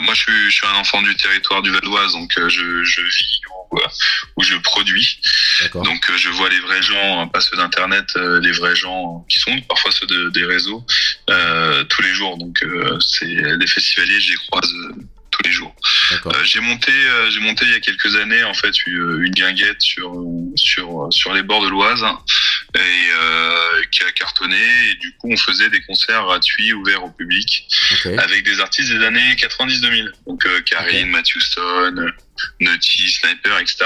moi, je suis un enfant du territoire du Val d'Oise, donc je vis où je produis. D'accord. Donc je vois les vrais gens, pas ceux d'internet, les vrais gens qui sont parfois ceux des réseaux tous les jours. Donc c'est les festivaliers, je les croise tous les jours. D'accord. J'ai monté il y a quelques années en fait une guinguette sur les bords de l'Oise et qui a cartonné. Et du coup, on faisait des concerts gratuits ouverts au public Ok. avec des artistes des années 90-2000. Donc Karine, Ok. Matthew Stone, Nutty, Sniper, etc.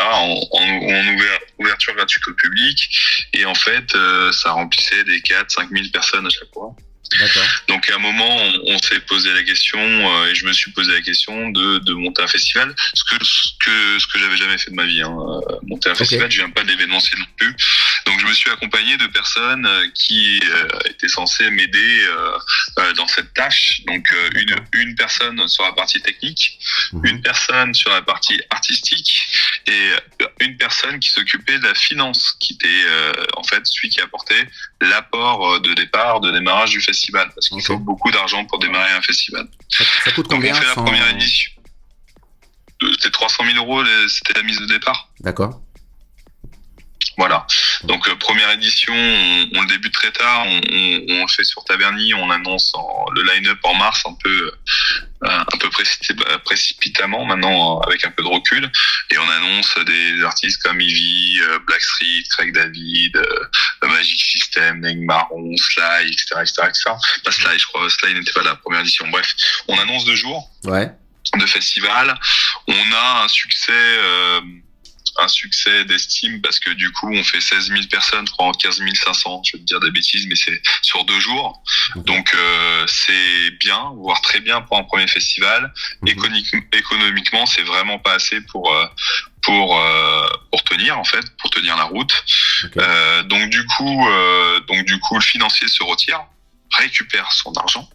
Ouverture gratuite au public. Et en fait, ça remplissait des 4-5 000 personnes à chaque fois. D'accord. Donc à un moment, on s'est posé la question, et je me suis posé la question de monter un festival, ce que j'avais jamais fait de ma vie. Hein. Monter un festival, je viens pas de l'événementiel non plus. Donc je me suis accompagné de personnes qui étaient censées m'aider dans cette tâche. Donc une personne sur la partie technique, une personne sur la partie artistique et une personne qui s'occupait de la finance, qui était en fait celui qui apportait l'apport de départ, de démarrage du festival, parce qu'il faut beaucoup d'argent pour démarrer un festival. Ça coûte Donc combien on fait la sans... première édition. C'était 300 000 euros, c'était la mise de départ. D'accord. Voilà. Donc première édition, on le débute très tard, on le fait sur Taverny, on annonce le line-up en mars un peu précipitamment maintenant avec un peu de recul, et on annonce des artistes comme Ivy, Blackstreet, Craig David, Magic System, Neg Marron, Sly, etc., etc. Pas Sly, je crois, Sly n'était pas là, première édition. Bref, on annonce 2 jours de festival. On a un succès d'estime parce que du coup on fait 16 000 personnes, je crois en 15 500, je vais te dire des bêtises, mais c'est sur 2 jours. Donc c'est bien, voire très bien pour un premier festival. Économiquement, c'est vraiment pas assez pour tenir en fait, pour tenir la route. Donc du coup le financier se retire, récupère son argent.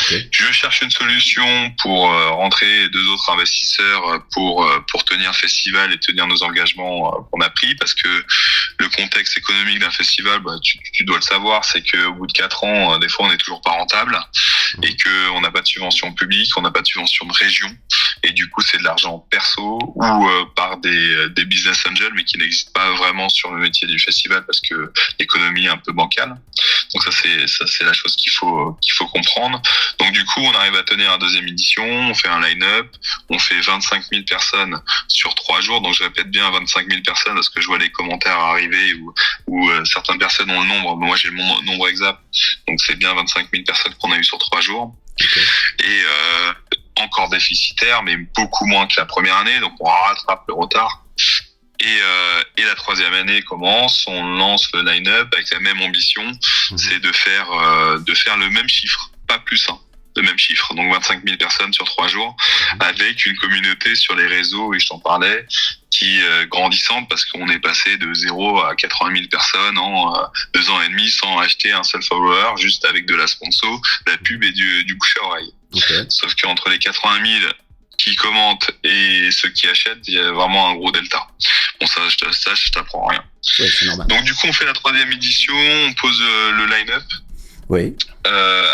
Je cherche une solution pour rentrer 2 autres investisseurs pour tenir le festival et tenir nos engagements qu'on a pris, parce que le contexte économique d'un festival, tu dois le savoir, c'est que au bout de 4 ans, des fois on n'est toujours pas rentable et que on n'a pas de subvention publique, on n'a pas de subvention de région, et du coup c'est de l'argent perso ou par des business angels, mais qui n'existent pas vraiment sur le métier du festival parce que l'économie est un peu bancale. Donc ça c'est la chose qu'il faut comprendre. Donc du coup on arrive à tenir la 2e édition, on fait un line-up, on fait 25 000 personnes sur 3 jours. Donc je répète bien 25 000 personnes parce que je vois les commentaires arriver où certaines personnes ont le nombre, moi j'ai le nombre exact, donc c'est bien 25 000 personnes qu'on a eu sur 3 jours. Et encore déficitaire, mais beaucoup moins que la première année, donc on rattrape le retard. Et la 3e année commence, on lance le line-up avec la même ambition, c'est de faire le même chiffre, pas plus, le même chiffre, donc 25 000 personnes sur 3 jours, avec une communauté sur les réseaux, et je t'en parlais, qui grandissante, parce qu'on est passé de 0 à 80 000 personnes en 2 ans et demi sans acheter un seul follower, juste avec de la sponsor, de la pub et du bouche à oreille. Sauf qu'entre les 80 000 qui commentent et ceux qui achètent, il y a vraiment un gros delta. Bon, ça, je t'apprends rien. Ouais, c'est normal. Donc du coup, on fait la 3e édition, on pose le line-up.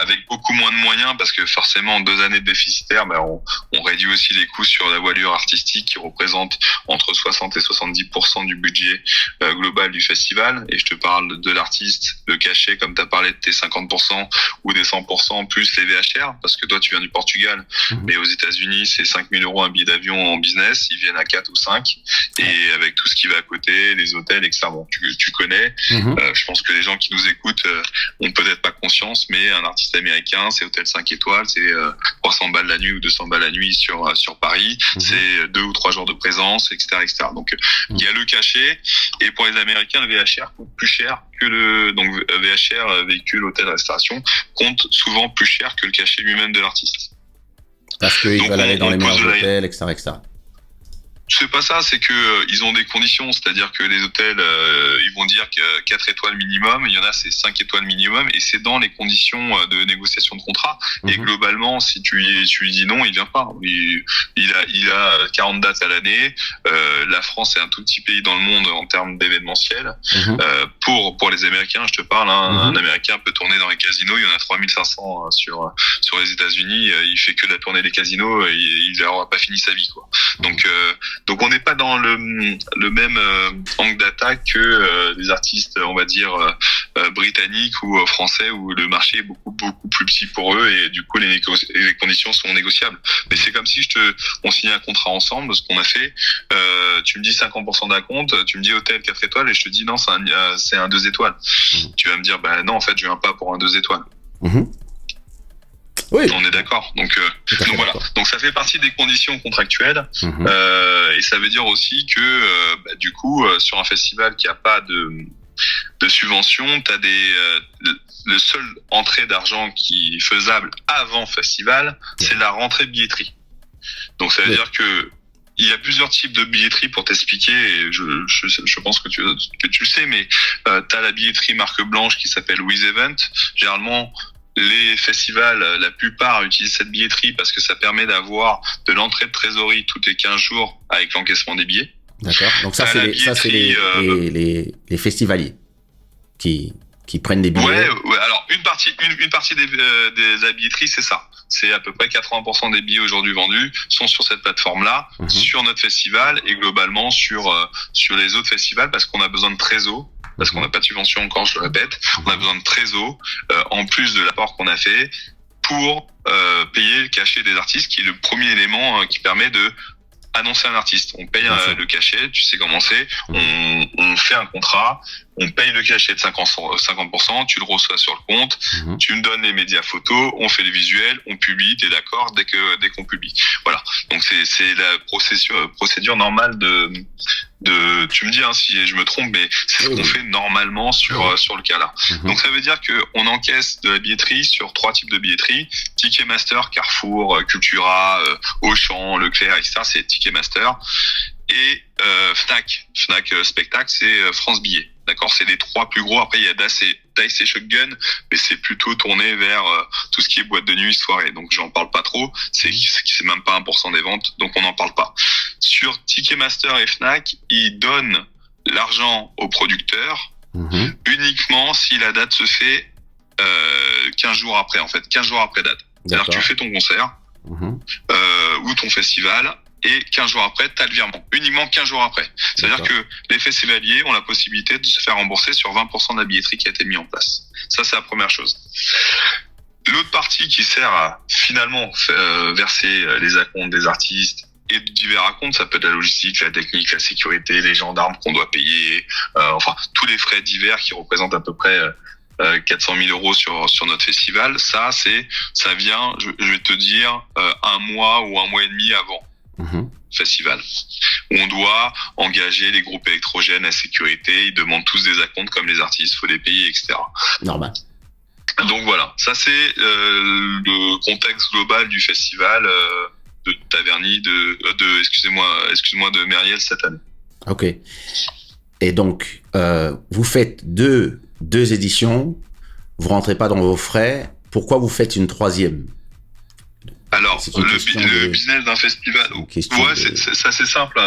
Avec beaucoup moins de moyens, parce que forcément 2 années de déficitaire, on réduit aussi les coûts sur la voilure artistique qui représente entre 60 et 70% du budget global du festival. Et je te parle de l'artiste, le cachet, comme tu as parlé de tes 50% ou des 100% plus les VHR, parce que toi tu viens du Portugal, mais aux États-Unis c'est 5 000 euros un billet d'avion en business, ils viennent à 4 ou 5, et avec tout ce qui va à côté, les hôtels, etc. Bon, tu connais. Je pense que les gens qui nous écoutent ont peut-être pas conscience, mais un artiste américain, c'est hôtel 5 étoiles, c'est 300 balles la nuit ou 200 balles la nuit sur Paris, c'est 2 ou 3 jours de présence, etc., etc. Donc il y a le cachet, et pour les Américains, le VHR coûte plus cher que donc VHR, véhicule, hôtel, restauration, compte souvent plus cher que le cachet lui-même de l'artiste. Parce qu'ils veulent aller dans les meilleurs hôtels, etc., etc. C'est pas ça, c'est que ils ont des conditions, c'est-à-dire que les hôtels, ils vont dire que 4 étoiles minimum, il y en a c'est 5 étoiles minimum, et c'est dans les conditions de négociation de contrat. Et globalement, si tu lui dis non, il vient pas. Il a 40 dates à l'année. La France est un tout petit pays dans le monde en termes d'événementiel. Pour les Américains, je te parle, un Américain peut tourner dans les casinos, il y en a 3500 sur les États-Unis, il fait que la tournée des casinos, et il n'aura pas fini sa vie, quoi. Donc on n'est pas dans le même angle d'attaque que des artistes, on va dire britanniques ou français, où le marché est beaucoup plus petit pour eux, et du coup les conditions sont négociables. Mais c'est comme si on signait un contrat ensemble, ce qu'on a fait. Tu me dis 50% d'acompte, tu me dis hôtel 4 étoiles, et je te dis non, c'est un 2 étoiles. Tu vas me dire non, en fait je viens pas pour un 2 étoiles. Oui. On est d'accord. Donc voilà. Donc ça fait partie des conditions contractuelles. Et ça veut dire aussi que du coup sur un festival qui a pas de subvention, t'as le seul entrée d'argent qui est faisable avant festival, c'est la rentrée billetterie. Donc ça veut dire que il y a plusieurs types de billetterie pour t'expliquer, et je pense que tu le sais, mais t'as la billetterie marque blanche qui s'appelle With Event. Généralement, les festivals, la plupart utilisent cette billetterie parce que ça permet d'avoir de l'entrée de trésorerie toutes les 15 jours avec l'encaissement des billets. D'accord. Donc ça c'est les festivaliers qui prennent des billets. Ouais. Alors une partie de la billetterie, c'est ça. C'est à peu près 80% des billets aujourd'hui vendus sont sur cette plateforme-là, sur notre festival, et globalement sur les autres festivals, parce qu'on a besoin de trésor. Parce qu'on n'a pas de subvention encore, je le répète. On a besoin de trésor, en plus de l'apport qu'on a fait, pour payer le cachet des artistes, qui est le premier élément qui permet de annoncer un artiste. On paye le cachet, tu sais comment c'est. On fait un contrat, on paye le cachet de 50%, tu le reçois sur le compte, tu me donnes les médias photos, on fait les visuels, on publie, t'es d'accord dès qu'on publie. Voilà. Donc c'est la procédure normale de tu me dis si je me trompe, mais c'est ce qu'on fait normalement sur le cas là. Donc ça veut dire que on encaisse de la billetterie sur 3 types de billetterie: Ticketmaster, Carrefour, Cultura, Auchan, Leclerc, etc. C'est Ticketmaster. Et Fnac Spectacle, c'est France Billet. D'accord, c'est les 3 plus gros. Après il y a Dice et Shotgun, mais c'est plutôt tourné vers tout ce qui est boîte de nuit, soirée. Donc j'en parle pas trop. C'est même pas 1% des ventes, donc on n'en parle pas. Sur Ticketmaster et Fnac, ils donnent l'argent aux producteurs uniquement si la date se fait 15 jours après, en fait, 15 jours après date. C'est-à-dire que tu fais ton concert ou ton festival, et 15 jours après, t'as le virement. Uniquement 15 jours après. C'est-à-dire que les festivaliers ont la possibilité de se faire rembourser sur 20% de la billetterie qui a été mise en place. Ça, c'est la première chose. L'autre partie qui sert à finalement verser les acomptes des artistes et de divers acomptes, ça peut être la logistique, la technique, la sécurité, les gendarmes qu'on doit payer, enfin tous les frais divers qui représentent à peu près 400 000 euros sur notre festival. Ça vient, je vais te dire, un mois ou un mois et demi avant festival, où on doit engager les groupes électrogènes, la sécurité, ils demandent tous des acomptes comme les artistes, faut les payer, etc. Normal. Donc voilà, ça c'est le contexte global du festival de Taverny, excusez-moi, de Meriel cette année. Ok. Et donc, vous faites deux éditions, vous rentrez pas dans vos frais. Pourquoi vous faites une troisième? Alors, le business d'un festival, c'est assez simple.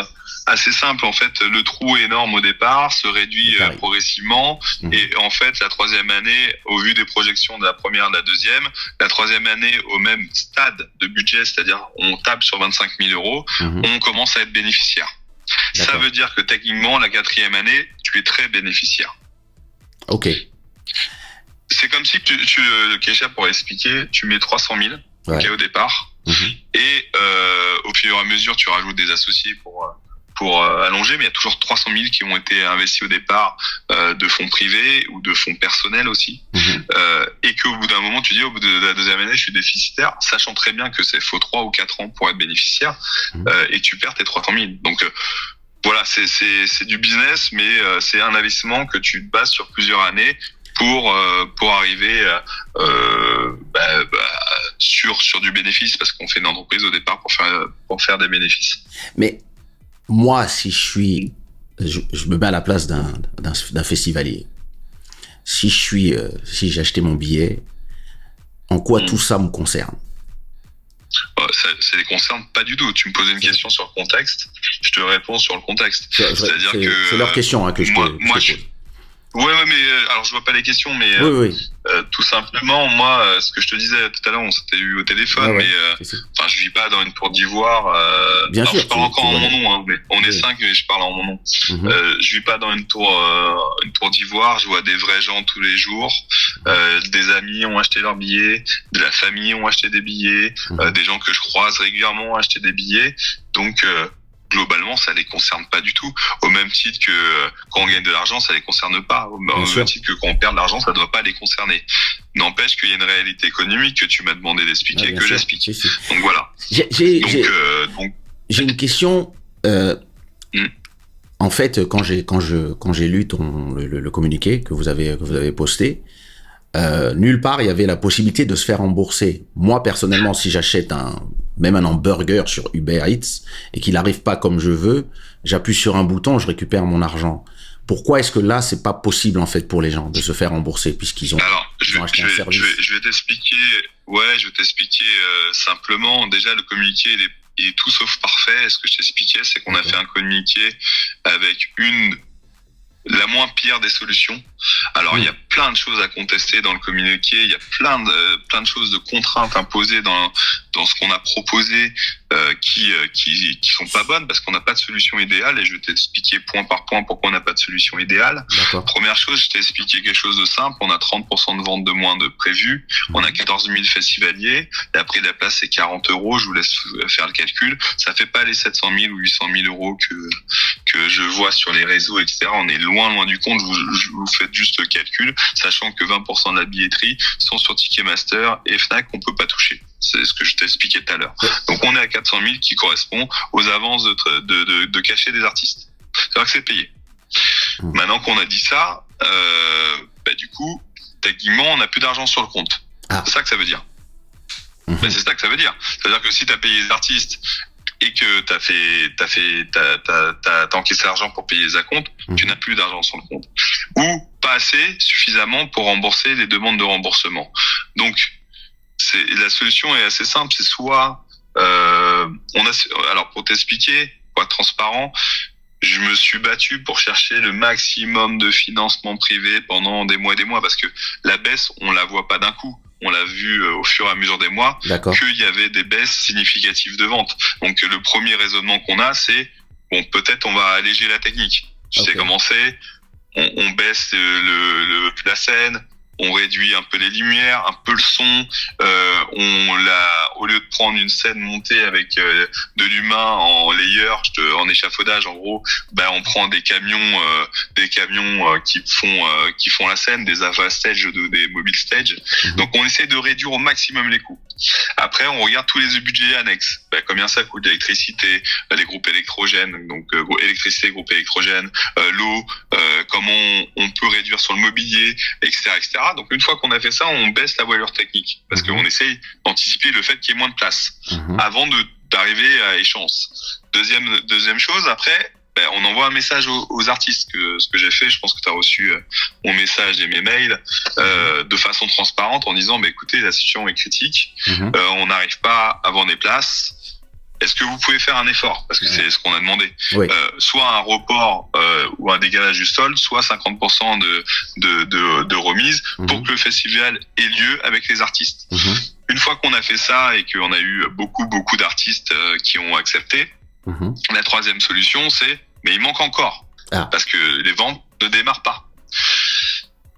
Assez simple, en fait, le trou est énorme au départ, se réduit progressivement, et en fait, la troisième année, au vu des projections de la première, de la deuxième, la troisième année, au même stade de budget, c'est-à-dire on tape sur 25 000 euros, on commence à être bénéficiaire. D'accord. Ça veut dire que techniquement, la quatrième année, tu es très bénéficiaire. Ok. C'est comme si Kesha, pour expliquer, tu mets 300 000 au départ, et au fur et à mesure, tu rajoutes des associés pour allonger, mais il y a toujours 300 000 qui ont été investis au départ de fonds privés ou de fonds personnels aussi, et qu'au bout d'un moment, tu dis au bout de la deuxième année, je suis déficitaire, sachant très bien que c'est faut 3 ou 4 ans pour être bénéficiaire, et tu perds tes 300 000. Donc voilà, c'est du business, mais c'est un investissement que tu te bases sur plusieurs années pour arriver sur du bénéfice, parce qu'on fait une entreprise au départ pour faire des bénéfices. Mais moi, si je me mets à la place d'un festivalier. Si j'ai acheté mon billet, en quoi tout ça me concerne? Ça les concerne pas du tout. Tu me posais une question sur le contexte, je te réponds sur le contexte. C'est-à-dire que c'est leur question que je te pose. Ouais, mais alors je vois pas les questions, mais tout simplement, moi, ce que je te disais tout à l'heure, on s'était eu au téléphone, mais enfin, je vis pas dans une tour d'ivoire. Bien sûr, je parle encore en mon nom, hein, mais on est 5, mais je parle en mon nom. Je vis pas dans une tour d'ivoire. Je vois des vrais gens tous les jours. Des amis ont acheté leurs billets, de la famille ont acheté des billets, des gens que je croise régulièrement ont acheté des billets. Donc globalement, ça les concerne pas du tout. Au même titre que quand on gagne de l'argent, ça les concerne pas. Au même titre que quand on perd de l'argent, ça doit pas les concerner. N'empêche qu'il y a une réalité économique que tu m'as demandé d'expliquer, que j'explique. Donc voilà. J'ai une question. En fait, quand j'ai lu le communiqué que vous avez posté, nulle part il y avait la possibilité de se faire rembourser. Moi personnellement, si j'achète même un hamburger sur Uber Eats et qu'il n'arrive pas comme je veux, j'appuie sur un bouton, je récupère mon argent. Pourquoi est-ce que là c'est pas possible en fait pour les gens de se faire rembourser puisqu'ils ont acheté un service? Je vais t'expliquer. Ouais, je vais t'expliquer simplement. Déjà, le communiqué il est tout sauf parfait. Ce que je t'expliquais, c'est qu'on a fait un communiqué avec la moins pire des solutions. Alors, il y a plein de choses à contester dans le communiqué, il y a plein de choses de contraintes imposées dans ce qu'on a proposé qui sont pas bonnes parce qu'on n'a pas de solution idéale et je vais t'expliquer point par point pourquoi on n'a pas de solution idéale. Première chose, je t'ai expliqué quelque chose de simple, on a 30% de ventes de moins de prévu, on a 14 000 festivaliers, la prix de la place c'est 40 €, je vous laisse faire le calcul, ça fait pas les 700 000 ou 800 000 € que je vois sur les réseaux, etc. On est loin du compte, vous faites juste le calcul, sachant que 20% de la billetterie sont sur Ticketmaster et Fnac qu'on peut pas toucher. C'est ce que je t'expliquais tout à l'heure. Donc on est à 400 000 qui correspond aux avances de cachet des artistes. C'est vrai que c'est payé. Maintenant qu'on a dit ça, du coup, techniquement, on n'a plus d'argent sur le compte. C'est ça que ça veut dire. C'est ça que ça veut dire. C'est-à-dire que si tu as payé les artistes et que t'as encaissé l'argent pour payer les acomptes, tu n'as plus d'argent sur le compte. Ou pas assez, suffisamment pour rembourser les demandes de remboursement. Donc, la solution est assez simple, c'est soit, alors pour t'expliquer, pour être transparent, je me suis battu pour chercher le maximum de financement privé pendant des mois et des mois, parce que la baisse, on la voit pas d'un coup. On l'a vu au fur et à mesure des mois qu'il y avait des baisses significatives de vente. Donc le premier raisonnement qu'on a, c'est bon, peut-être on va alléger la technique. Tu sais comment c'est, on baisse la scène, on réduit un peu les lumières, un peu le son, au lieu de prendre une scène montée avec de l'humain en layer, en échafaudage en gros, on prend des camions qui font la scène, des ava stage, des mobile stage. Donc on essaie de réduire au maximum les coûts. Après on regarde tous les budgets annexes, combien ça coûte, l'électricité, les groupes électrogènes, donc électricité, groupe électrogène, l'eau, comment on peut réduire sur le mobilier, etc. Donc une fois qu'on a fait ça, on baisse la voilure technique parce qu'on essaye d'anticiper le fait qu'il y ait moins de place avant d'arriver à échéance. Deuxième chose, après, on envoie un message aux artistes. Ce que j'ai fait, je pense que tu as reçu mon message et mes mails de façon transparente en disant écoutez, la situation est critique, on n'arrive pas à vendre des places. Est-ce que vous pouvez faire un effort? Parce que c'est ce qu'on a demandé. Soit un report ou un décalage du solde, soit 50% de remise pour que le festival ait lieu avec les artistes. Une fois qu'on a fait ça et qu'on a eu beaucoup d'artistes qui ont accepté, la troisième solution c'est mais il manque encore parce que les ventes ne démarrent pas.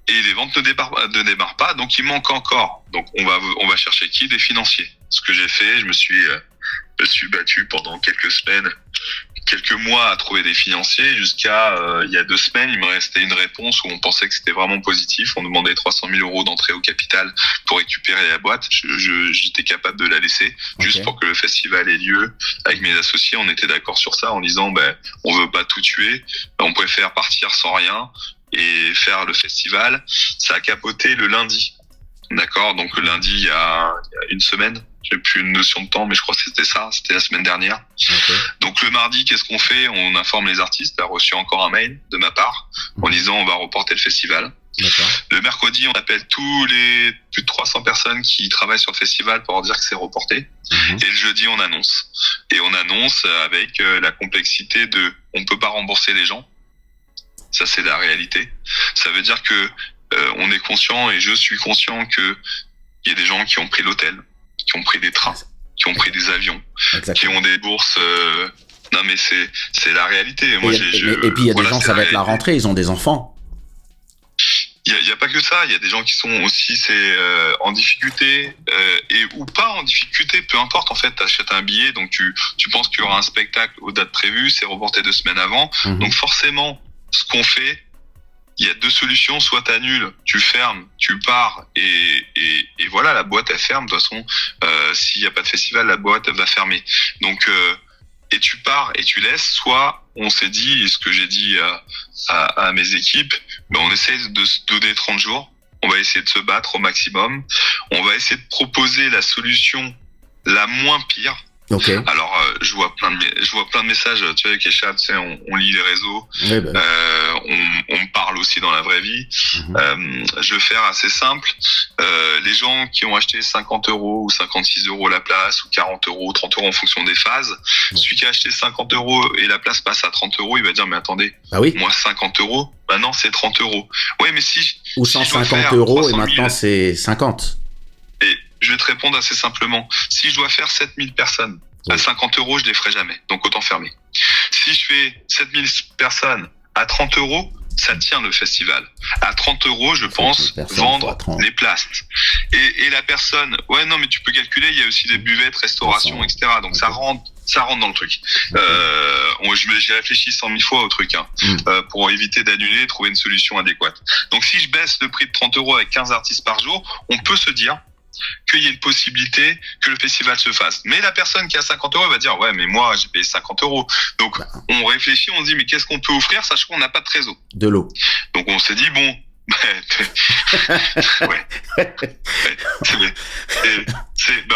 Et les ventes ne démarrent pas, donc il manque encore. Donc on va chercher qui? Des financiers. Ce que j'ai fait, je me suis battu pendant quelques mois à trouver des financiers jusqu'à il y a 2 semaines, il me restait une réponse où on pensait que c'était vraiment positif. On demandait 300 000 € d'entrée au capital pour récupérer la boîte. J'étais capable de la laisser juste pour que le festival ait lieu. Avec mes associés, on était d'accord sur ça en disant on veut pas tout tuer, on préfère partir sans rien et faire le festival. Ça a capoté le lundi. D'accord, donc lundi, il y a une semaine, j'ai plus une notion de temps, mais je crois que c'était ça, c'était la semaine dernière. Okay. Donc le mardi, qu'est-ce qu'on fait? On informe les artistes, on a reçu encore un mail de ma part en disant on va reporter le festival. Le mercredi, on appelle tous les plus de 300 personnes qui travaillent sur le festival pour leur dire que c'est reporté. Et le jeudi, on annonce. Et on annonce avec la complexité de on peut pas rembourser les gens. Ça, c'est la réalité. Ça veut dire que on est conscient, et je suis conscient que il y a des gens qui ont pris l'hôtel, qui ont pris des trains, qui ont pris des avions, qui ont des bourses. Non, mais c'est la réalité. Moi, et puis il y a des gens, ça va être la rentrée, ils ont des enfants. Il y a pas que ça. Il y a des gens qui sont aussi en difficulté et ou pas en difficulté, peu importe. En fait, t'achètes un billet, donc tu penses qu'il y aura un spectacle aux dates prévues, c'est reporté 2 semaines avant. Donc forcément, ce qu'on fait, il y a 2 solutions. Soit t'annules, tu fermes, tu pars et voilà, la boîte elle ferme. De toute façon, s'il y a pas de festival, la boîte elle va fermer. Donc et tu pars et tu laisses. Soit on s'est dit, et ce que j'ai dit à mes équipes, ben on essaie de se donner 30 jours. On va essayer de se battre au maximum. On va essayer de proposer la solution la moins pire. Okay. Alors, je vois plein de messages. Tu sais, avec Kesha, tu sais, on lit les réseaux. Oui, ben. On parle aussi dans la vraie vie. Je vais faire assez simple. Les gens qui ont acheté 50 € ou 56 € la place, ou 40 €, 30 € en fonction des phases, celui qui a acheté 50 € et la place passe à 30 €, il va dire, mais attendez, moi 50 €, maintenant c'est 30 €. Ouais, mais si... Ou 150 € et maintenant c'est 50. Et je vais te répondre assez simplement. Si je dois faire 7000 personnes, à 50 €, je les ferai jamais. Donc autant fermer. Si je fais 7000 personnes à 30 €, ça tient le festival. À 30 €, je pense vendre les places. Et la personne, ouais, non, mais tu peux calculer, il y a aussi des buvettes, restauration, etc. Donc ça rentre dans le truc. J'ai réfléchi 100 000 fois au truc, pour éviter d'annuler, trouver une solution adéquate. Donc si je baisse le prix de 30 € avec 15 artistes par jour, on peut se dire qu'il y ait une possibilité que le festival se fasse. Mais la personne qui a 50 € va dire, ouais, mais moi, j'ai payé 50 €. Donc, on réfléchit, on se dit, mais qu'est-ce qu'on peut offrir, sachant qu'on n'a pas de trésor? De l'eau. Donc, on s'est dit, bon,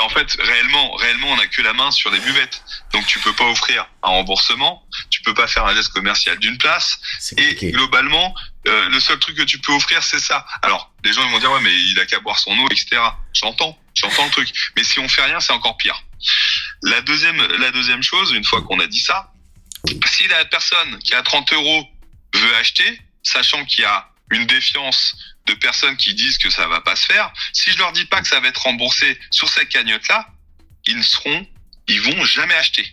en fait, réellement, on n'a que la main sur des buvettes. Donc, tu peux pas offrir un remboursement, tu peux pas faire un geste commercial d'une place. Et globalement, le seul truc que tu peux offrir, c'est ça. Alors, les gens ils vont dire, ouais, mais il a qu'à boire son eau, etc. J'entends le truc. Mais si on fait rien, c'est encore pire. La deuxième chose, une fois qu'on a dit ça, si la personne qui a 30 € veut acheter, sachant qu'il y a une défiance de personnes qui disent que ça va pas se faire, si je leur dis pas que ça va être remboursé sur cette cagnotte-là, ils vont jamais acheter.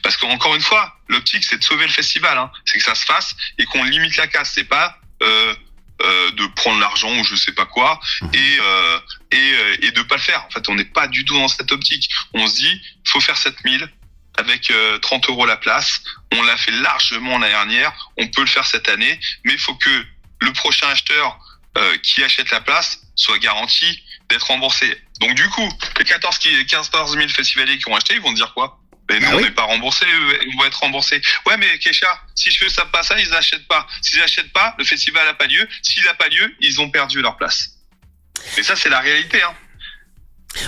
Parce qu'encore une fois, l'optique, c'est de sauver le festival, c'est que ça se fasse et qu'on limite la casse. C'est pas de prendre l'argent ou je sais pas quoi et de pas le faire. En fait, on n'est pas du tout dans cette optique. On se dit, faut faire 7000 avec 30 € la place. On l'a fait largement l'année dernière. On peut le faire cette année, mais il faut que le prochain acheteur qui achète la place soit garanti d'être remboursé. Donc du coup, les 14 000 festivaliers qui ont acheté, ils vont dire quoi? Mais nous, on n'est pas remboursés, ils vont être remboursés. Ouais, mais Kesha, si je fais ça, pas ça, ils n'achètent pas. S'ils n'achètent pas, le festival n'a pas lieu. S'il n'a pas lieu, ils ont perdu leur place. Et ça, c'est la réalité.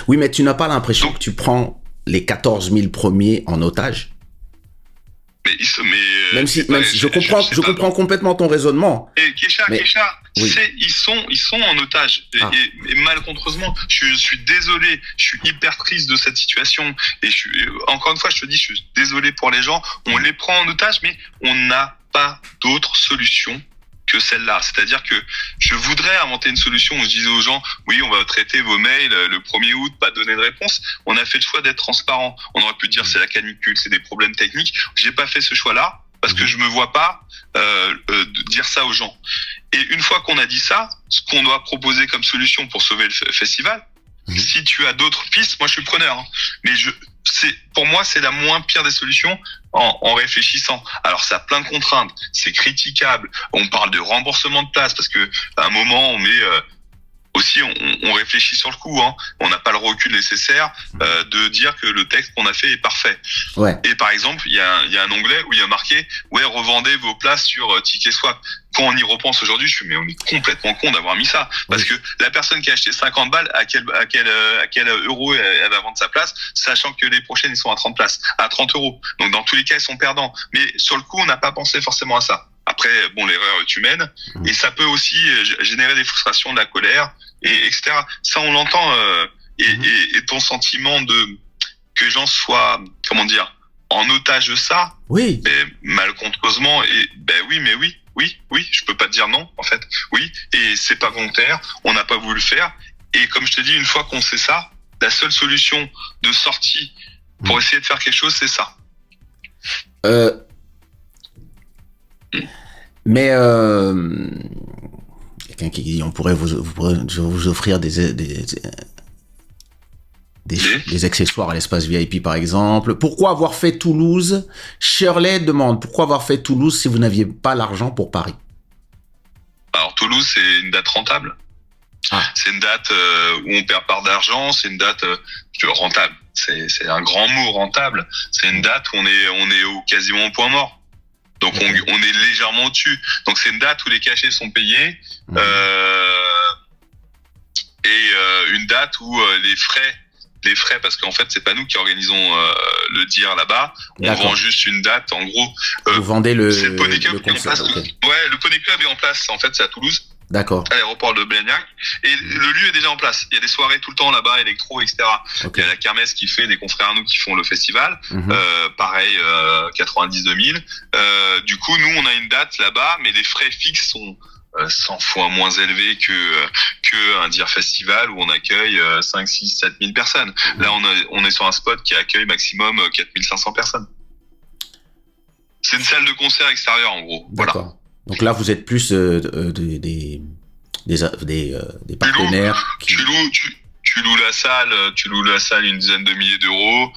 Oui, mais tu n'as pas l'impression que tu prends les 14 000 premiers en otage? Même si je comprends complètement ton raisonnement. Et Kesha, ils sont en otage. Et malencontreusement, je suis désolé, je suis hyper triste de cette situation. Et encore une fois, je te dis, je suis désolé pour les gens. On les prend en otage, mais on n'a pas d'autre solution que celle-là. C'est-à-dire que je voudrais inventer une solution où je disais aux gens, oui, on va traiter vos mails le 1er août, pas donner de réponse. On a fait le choix d'être transparent. On aurait pu dire c'est la canicule, c'est des problèmes techniques. J'ai pas fait ce choix-là parce que je me vois pas dire ça aux gens. Et une fois qu'on a dit ça, ce qu'on doit proposer comme solution pour sauver le festival, si tu as d'autres pistes, moi je suis preneur. Mais pour moi, c'est la moins pire des solutions en réfléchissant. Alors, ça a plein de contraintes. C'est critiquable. On parle de remboursement de place parce que à un moment, aussi on réfléchit sur le coup, hein. On n'a pas le recul nécessaire de dire que le texte qu'on a fait est parfait. Ouais. Et par exemple, il y a un onglet où il y a marqué revendez vos places sur TicketSwap. Quand on y repense aujourd'hui, je me dis mais on est complètement con d'avoir mis ça, parce que la personne qui a acheté 50 balles, à quel euro elle va vendre sa place, sachant que les prochaines ils sont à 30 places, à 30 euros. Donc dans tous les cas ils sont perdants. Mais sur le coup on n'a pas pensé forcément à ça. Après, bon, l'erreur est humaine, et ça peut aussi générer des frustrations, de la colère, etc. Ça, on l'entend, et ton sentiment que les gens soient, comment dire, en otage de ça, oui, malencontreusement, et oui, je peux pas te dire non, en fait, oui, et c'est pas volontaire, on n'a pas voulu le faire, et comme je te dis, une fois qu'on sait ça, la seule solution de sortie pour essayer de faire quelque chose, c'est ça. Mais quelqu'un qui dit on pourrait vous offrir des accessoires à l'espace VIP par exemple. Pourquoi avoir fait Toulouse? Shirley demande pourquoi avoir fait Toulouse si vous n'aviez pas l'argent pour Paris? Alors Toulouse c'est une date rentable. C'est une date où on perd pas d'argent, c'est une date rentable. C'est un grand mot, rentable. C'est une date où on est quasiment au point mort. Donc on est légèrement au-dessus. Donc c'est une date où les cachets sont payés et une date où les frais parce qu'en fait c'est pas nous qui organisons le dire là-bas. On vend juste une date. En gros, vous vendez c'est le Poney Club qui est en place. Okay. Ouais, le Poney Club est en place. En fait, c'est à Toulouse. D'accord. À l'aéroport de Blagnac. Et le lieu est déjà en place. Il y a des soirées tout le temps là-bas, électro, etc. Okay. Il y a la kermesse qui fait, des confrères à nous qui font le festival. Pareil, 90-2000. Du coup, nous, on a une date là-bas, mais les frais fixes sont 100 fois moins élevés que un dire festival où on accueille 5, 6, 7 000 personnes. Là, on est sur un spot qui accueille maximum 4 500 personnes. C'est une salle de concert extérieure, en gros. D'accord. Voilà. Donc là, vous êtes plus des partenaires. Tu loues la salle une dizaine de milliers d'euros.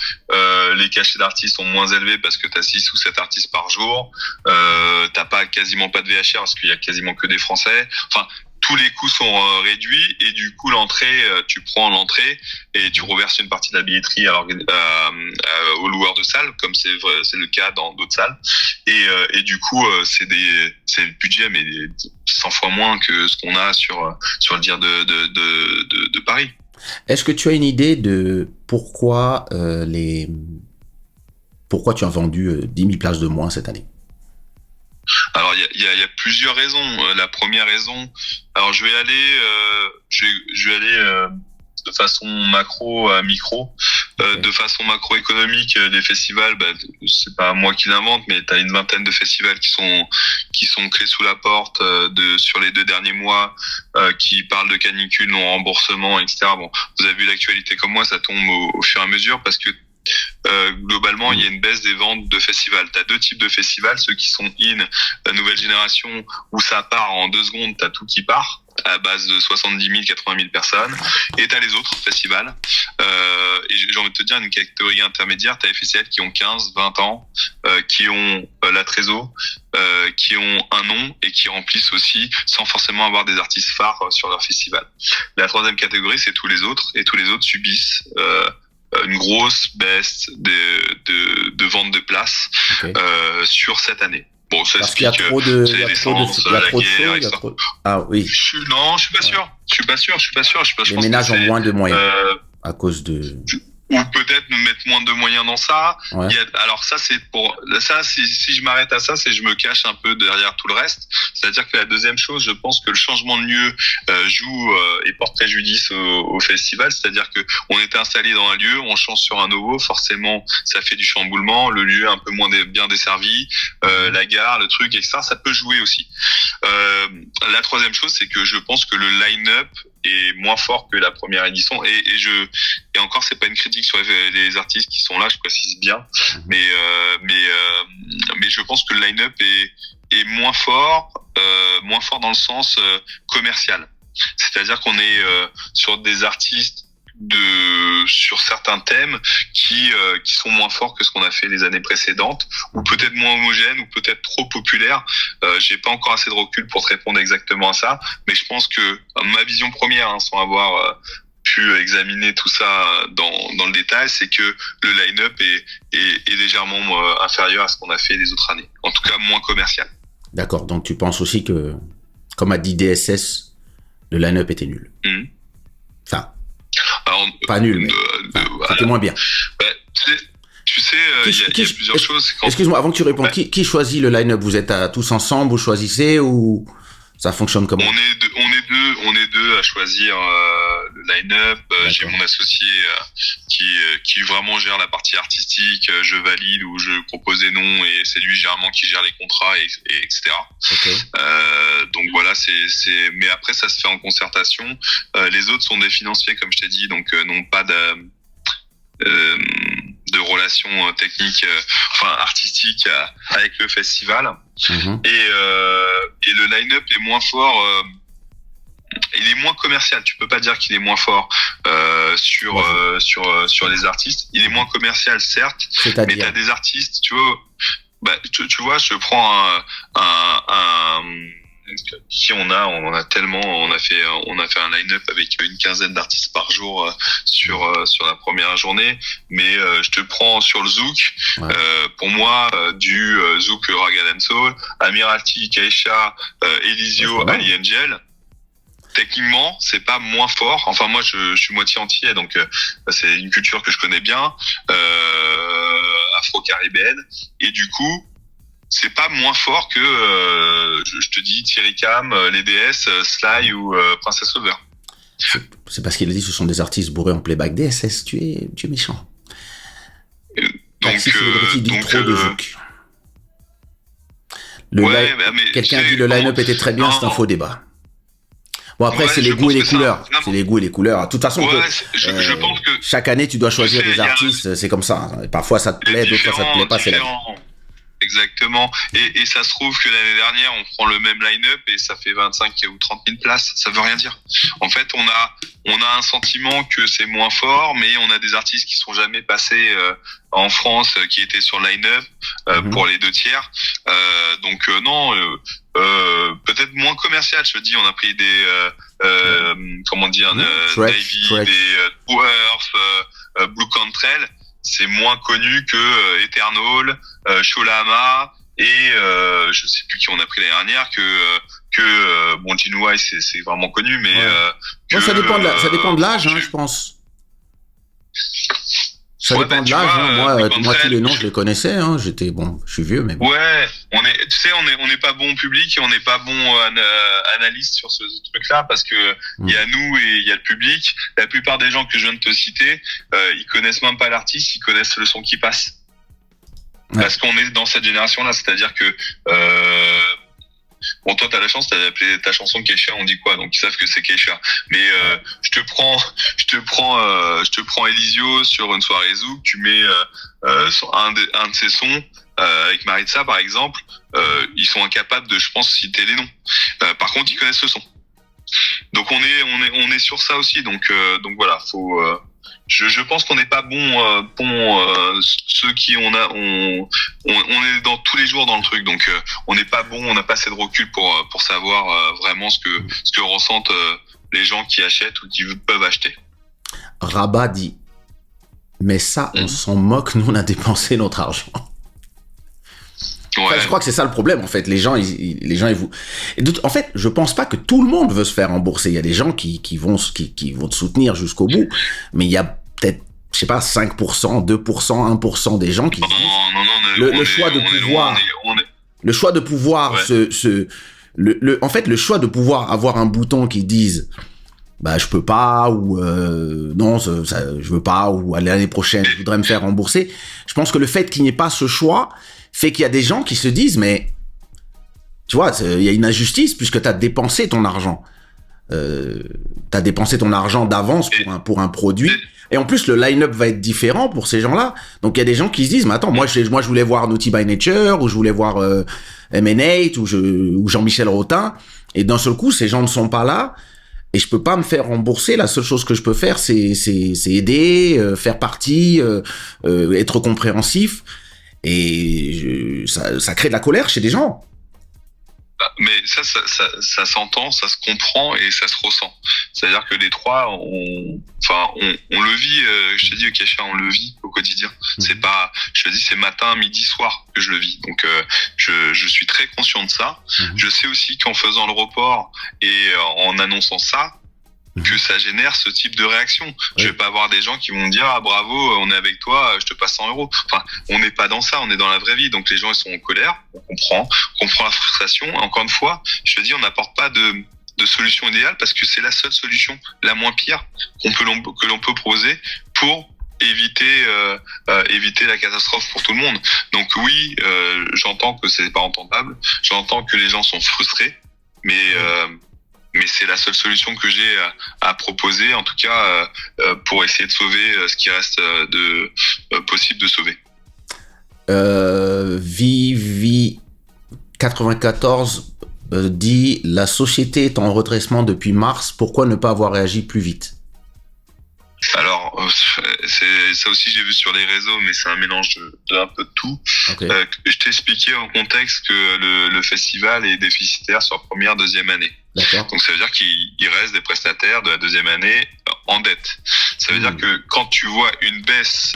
Les cachets d'artistes sont moins élevés parce que t'as 6 ou 7 artistes par jour. T'as quasiment pas de VHR parce qu'il y a quasiment que des Français. Enfin, tous les coûts sont réduits et du coup l'entrée, tu prends l'entrée et tu reverses une partie de la billetterie aux loueurs de salles, comme c'est le cas dans d'autres salles. Et du coup, c'est le budget mais 100 fois moins que ce qu'on a sur le dire de Paris. Est-ce que tu as une idée de pourquoi tu as vendu 10 000 places de moins cette année? Alors il y a plusieurs raisons. La première raison, alors je vais aller de façon macro à micro. De façon macroéconomique, les festivals, c'est pas moi qui l'invente, mais t'as une vingtaine de festivals qui sont clés sous la porte sur les 2 derniers mois, qui parlent de canicule, non remboursement, etc. Bon, vous avez vu l'actualité comme moi, ça tombe au fur et à mesure parce que globalement, il y a une baisse des ventes de festivals. T'as 2 types de festivals, ceux qui sont la nouvelle génération, où ça part en 2 secondes, t'as tout qui part, à base de 70 000, 80 000 personnes. Et t'as les autres festivals. Et j'ai envie de te dire, une catégorie intermédiaire, t'as les festivals qui ont 15, 20 ans, qui ont la trésor, qui ont un nom et qui remplissent aussi sans forcément avoir des artistes phares sur leur festival. La 3e catégorie, c'est tous les autres, et tous les autres subissent une grosse baisse de vente de places sur cette année. Bon, ça explique l'essence, la guerre, etc. Ah oui. Non, je suis pas sûr. Les ménages ont moins de moyens à cause de... Ou peut-être nous mettre moins de moyens dans ça. Ouais. Alors ça, si je m'arrête à ça, c'est je me cache un peu derrière tout le reste. C'est-à-dire que la deuxième chose, je pense que le changement de lieu joue et porte préjudice au festival. C'est-à-dire que on était installé dans un lieu, on change sur un nouveau, forcément, ça fait du chamboulement. Le lieu un peu moins bien desservi, la gare, le truc, etc. Ça peut jouer aussi. La 3e chose, c'est que je pense que le line-up est moins fort que la première édition et encore c'est pas une critique sur les artistes qui sont là, je précise bien, mais je pense que le line-up est moins fort dans le sens commercial. C'est-à-dire qu'on est sur des artistes sur certains thèmes qui sont moins forts que ce qu'on a fait les années précédentes, ou peut-être moins homogènes, ou peut-être trop populaires. J'ai pas encore assez de recul pour te répondre exactement à ça, mais je pense que ma vision première, sans avoir pu examiner tout ça dans le détail, c'est que le line-up est légèrement inférieur à ce qu'on a fait les autres années. En tout cas, moins commercial. D'accord, donc tu penses aussi que, comme a dit DSS, le line-up était nul. Enfin, alors, pas nul, mais c'était moins bien. Tu sais, il y a plusieurs choses. Excuse-moi, avant que tu répondes, qui choisit le line-up? Vous êtes tous ensemble, vous choisissez, ou ça fonctionne comment? On est deux à choisir le line-up. J'ai mon associé qui vraiment gère la partie artistique. Je valide ou je propose des noms, et c'est lui généralement qui gère les contrats, et etc. Okay. Donc voilà, mais après ça se fait en concertation. Les autres sont des financiers, comme je t'ai dit, donc n'ont pas de relations techniques, artistiques avec le festival. Et le line-up est moins fort. Il est moins commercial. Tu peux pas dire qu'il est moins fort sur les artistes. Il est moins commercial, certes, mais t'as des artistes, tu vois, je prends qui on a tellement, on a fait un line-up avec une quinzaine d'artistes par jour sur la première journée, mais je te prends sur le Zouk. Pour moi, du Zouk Rag & Soul, Amiralty, Keisha, Elisio, Ali Angel, techniquement c'est pas moins fort. Enfin, moi je suis moitié entier, donc c'est une culture que je connais bien, afro-caribéenne, et du coup c'est pas moins fort que je te dis Thierry Cam, les DS, Sly ou Princess Over. C'est parce qu'il a dit ce sont des artistes bourrés en playback. DSS, tu es méchant. Donc trop de zouk. Quelqu'un dit le line-up était très bien, c'est un faux débat. Bon, après, c'est les goûts et les couleurs. C'est les goûts et les couleurs. De toute façon, je pense que chaque année, tu dois choisir des artistes. C'est comme ça. Parfois, ça te plaît, d'autres fois, ça te plaît pas. C'est la vie. Exactement. Et ça se trouve que l'année dernière, on prend le même line-up et ça fait 25 ou 30 000 places. Ça veut rien dire. En fait, on a un sentiment que c'est moins fort, mais on a des artistes qui sont jamais passés en France, qui étaient sur le line-up pour les 2 tiers. Donc non, peut-être moins commercial. Je te dis, on a pris des Davy, des Worth, Blue Cantrell. C'est moins connu que Eternal, Sholama, et je sais plus qui on a pris l'année dernière, que bon, Gene Wise c'est vraiment connu, mais ça dépend de l'âge, je pense. Ça dépend de l'âge. Moi, tous les noms, je les connaissais. Je suis vieux, mais bon. Ouais, on n'est pas bon public et on n'est pas bon analyste sur ce truc-là, parce que il y a nous et il y a le public. La plupart des gens que je viens de te citer, ils connaissent même pas l'artiste, ils connaissent le son qui passe. Ouais. Parce qu'on est dans cette génération-là, c'est-à-dire que bon, toi, t'as la chance, t'as appelé ta chanson Keisha, on dit quoi? Donc, ils savent que c'est Keisha. Mais, je te prends Elisio sur une soirée Zouk, tu mets, un de ses sons, avec Maritza, par exemple, ils sont incapables de, je pense, citer les noms. Par contre, ils connaissent le son. Donc, on est sur ça aussi. Donc voilà, faut, je pense qu'on n'est pas bon, ceux qui on est dans tous les jours dans le truc, donc on n'est pas bon, on n'a pas assez de recul pour savoir vraiment ce que ressentent les gens qui achètent ou qui peuvent acheter. Rabat dit, mais ça on s'en moque, nous on a dépensé notre argent. Ouais. Enfin, je crois que c'est ça le problème en fait. Les gens ils vous. En fait, je pense pas que tout le monde veut se faire rembourser. Il y a des gens qui vont te soutenir jusqu'au bout, mais il y a peut-être, je sais pas, 5%, 2%, 1% des gens qui disent le choix de pouvoir en fait le choix de pouvoir avoir un bouton qui dise je peux pas, ou non, je veux pas, ou l'année prochaine je voudrais me faire rembourser. Je pense que le fait qu'il n'y ait pas ce choix fait qu'il y a des gens qui se disent, mais tu vois, il y a une injustice puisque t'as dépensé ton argent. T'as dépensé ton argent d'avance pour un produit. Et en plus, le line-up va être différent pour ces gens-là. Donc, il y a des gens qui se disent, mais attends, moi, je voulais voir Naughty by Nature, ou je voulais voir MN8, ou Jean-Michel Rotin. Et d'un seul coup, ces gens ne sont pas là. et je peux pas me faire rembourser. La seule chose que je peux faire, c'est aider, faire partie, être compréhensif. Et ça crée de la colère chez des gens. Mais ça s'entend, ça se comprend et ça se ressent. C'est-à-dire que les trois, on le vit. Je te dis, Kesha, on le vit au quotidien. C'est pas, je te dis, c'est matin, midi, soir que je le vis. Donc, je suis très conscient de ça. Je sais aussi qu'en faisant le report et en annonçant ça, que ça génère ce type de réaction. Oui. Je vais pas avoir des gens qui vont me dire ah bravo, on est avec toi, je te passe 100 euros. Enfin, on n'est pas dans ça, on est dans la vraie vie. Donc les gens ils sont en colère, on comprend la frustration. Et encore une fois, je te dis, on n'apporte pas de solution idéale parce que c'est la seule solution, la moins pire que l'on peut proposer pour éviter la catastrophe pour tout le monde. Donc oui, j'entends que c'est pas entendable, j'entends que les gens sont frustrés, mais c'est la seule solution que j'ai à proposer, en tout cas pour essayer de sauver ce qui reste possible de sauver. Vivi 94 dit la société est en redressement depuis mars. Pourquoi ne pas avoir réagi plus vite? Alors, c'est ça aussi j'ai vu sur les réseaux, mais c'est un mélange de un peu de tout. Okay. Je t'ai expliqué en contexte que le festival est déficitaire sur la première, deuxième année. D'accord. Donc ça veut dire qu'il reste des prestataires de la deuxième année en dette. Ça veut dire que quand tu vois une baisse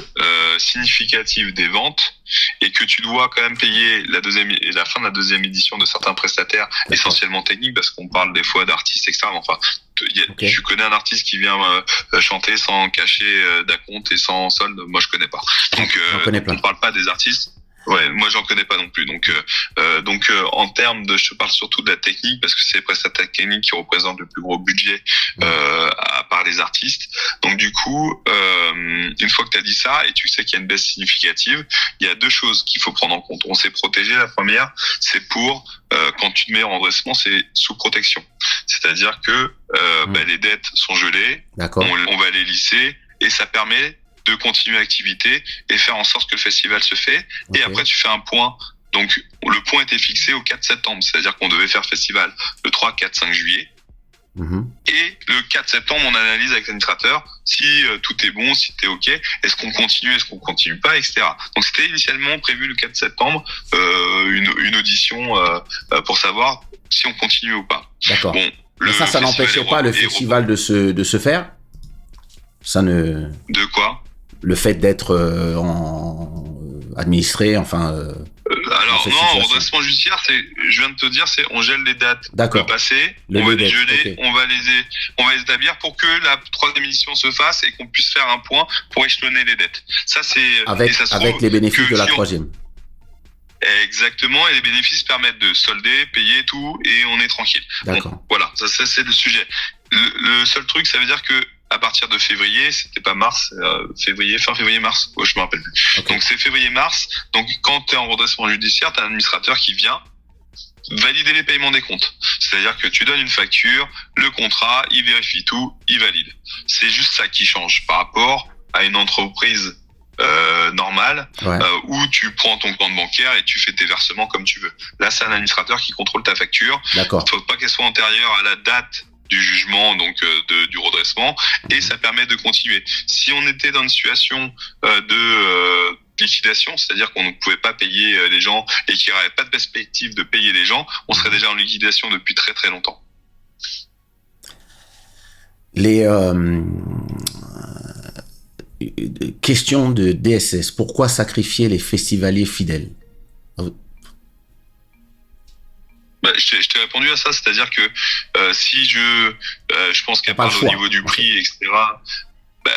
significative des ventes et que tu dois quand même payer la fin de la deuxième édition de certains prestataires, essentiellement techniques, parce qu'on parle des fois d'artistes, etc. Enfin, tu connais un artiste qui vient chanter sans cacher d'acompte et sans solde? Moi, je connais pas. Donc, on parle pas des artistes. Ouais, moi j'en connais pas non plus. Donc en termes je te parle surtout de la technique parce que c'est les prestataires techniques qui représentent le plus gros budget à part les artistes. Donc du coup, une fois que tu as dit ça et tu sais qu'il y a une baisse significative, il y a deux choses qu'il faut prendre en compte. On s'est protégé. La première, c'est pour quand tu te mets en redressement, c'est sous protection. C'est-à-dire que les dettes sont gelées, on va les lisser et ça permet de continuer l'activité et faire en sorte que le festival se fait. Okay. Et après, tu fais un point. Donc, le point était fixé au 4 septembre. C'est-à-dire qu'on devait faire le festival le 3, 4, 5 juillet. Et le 4 septembre, on analyse avec l'administrateur si tout est bon, si t'es OK. Est-ce qu'on continue, est-ce qu'on continue pas, etc. Donc, c'était initialement prévu le 4 septembre, une audition pour savoir si on continue ou pas. D'accord. Bon, mais ça n'empêchait pas le festival de se faire? Ça ne... De quoi? Le fait d'être administré, enfin... alors non, en redressement judiciaire, je viens de te dire, on gèle les dates le passé, on va les geler, okay. on va les établir pour que la troisième édition se fasse et qu'on puisse faire un point pour échelonner les dettes. Ça c'est avec les bénéfices de la troisième. Exactement, et les bénéfices permettent de solder, payer tout, et on est tranquille. D'accord. Bon, voilà, ça c'est le sujet. Le seul truc, ça veut dire que à partir de février, c'était pas mars, fin février-mars, je me rappelle plus. Okay. Donc c'est février-mars, donc quand tu es en redressement judiciaire, tu as un administrateur qui vient valider les paiements des comptes. C'est-à-dire que tu donnes une facture, le contrat, il vérifie tout, il valide. C'est juste ça qui change par rapport à une entreprise normale, où tu prends ton compte bancaire et tu fais tes versements comme tu veux. Là, c'est un administrateur qui contrôle ta facture. D'accord. Il ne faut pas qu'elle soit antérieure à la date du jugement, donc du redressement, et ça permet de continuer. Si on était dans une situation de liquidation, c'est-à-dire qu'on ne pouvait pas payer les gens et qu'il n'y aurait pas de perspective de payer les gens, on serait déjà en liquidation depuis très très longtemps. Les questions de DSS, pourquoi sacrifier les festivaliers fidèles? Je t'ai répondu à ça, c'est-à-dire que si je pense qu'elle parle au niveau du prix, etc.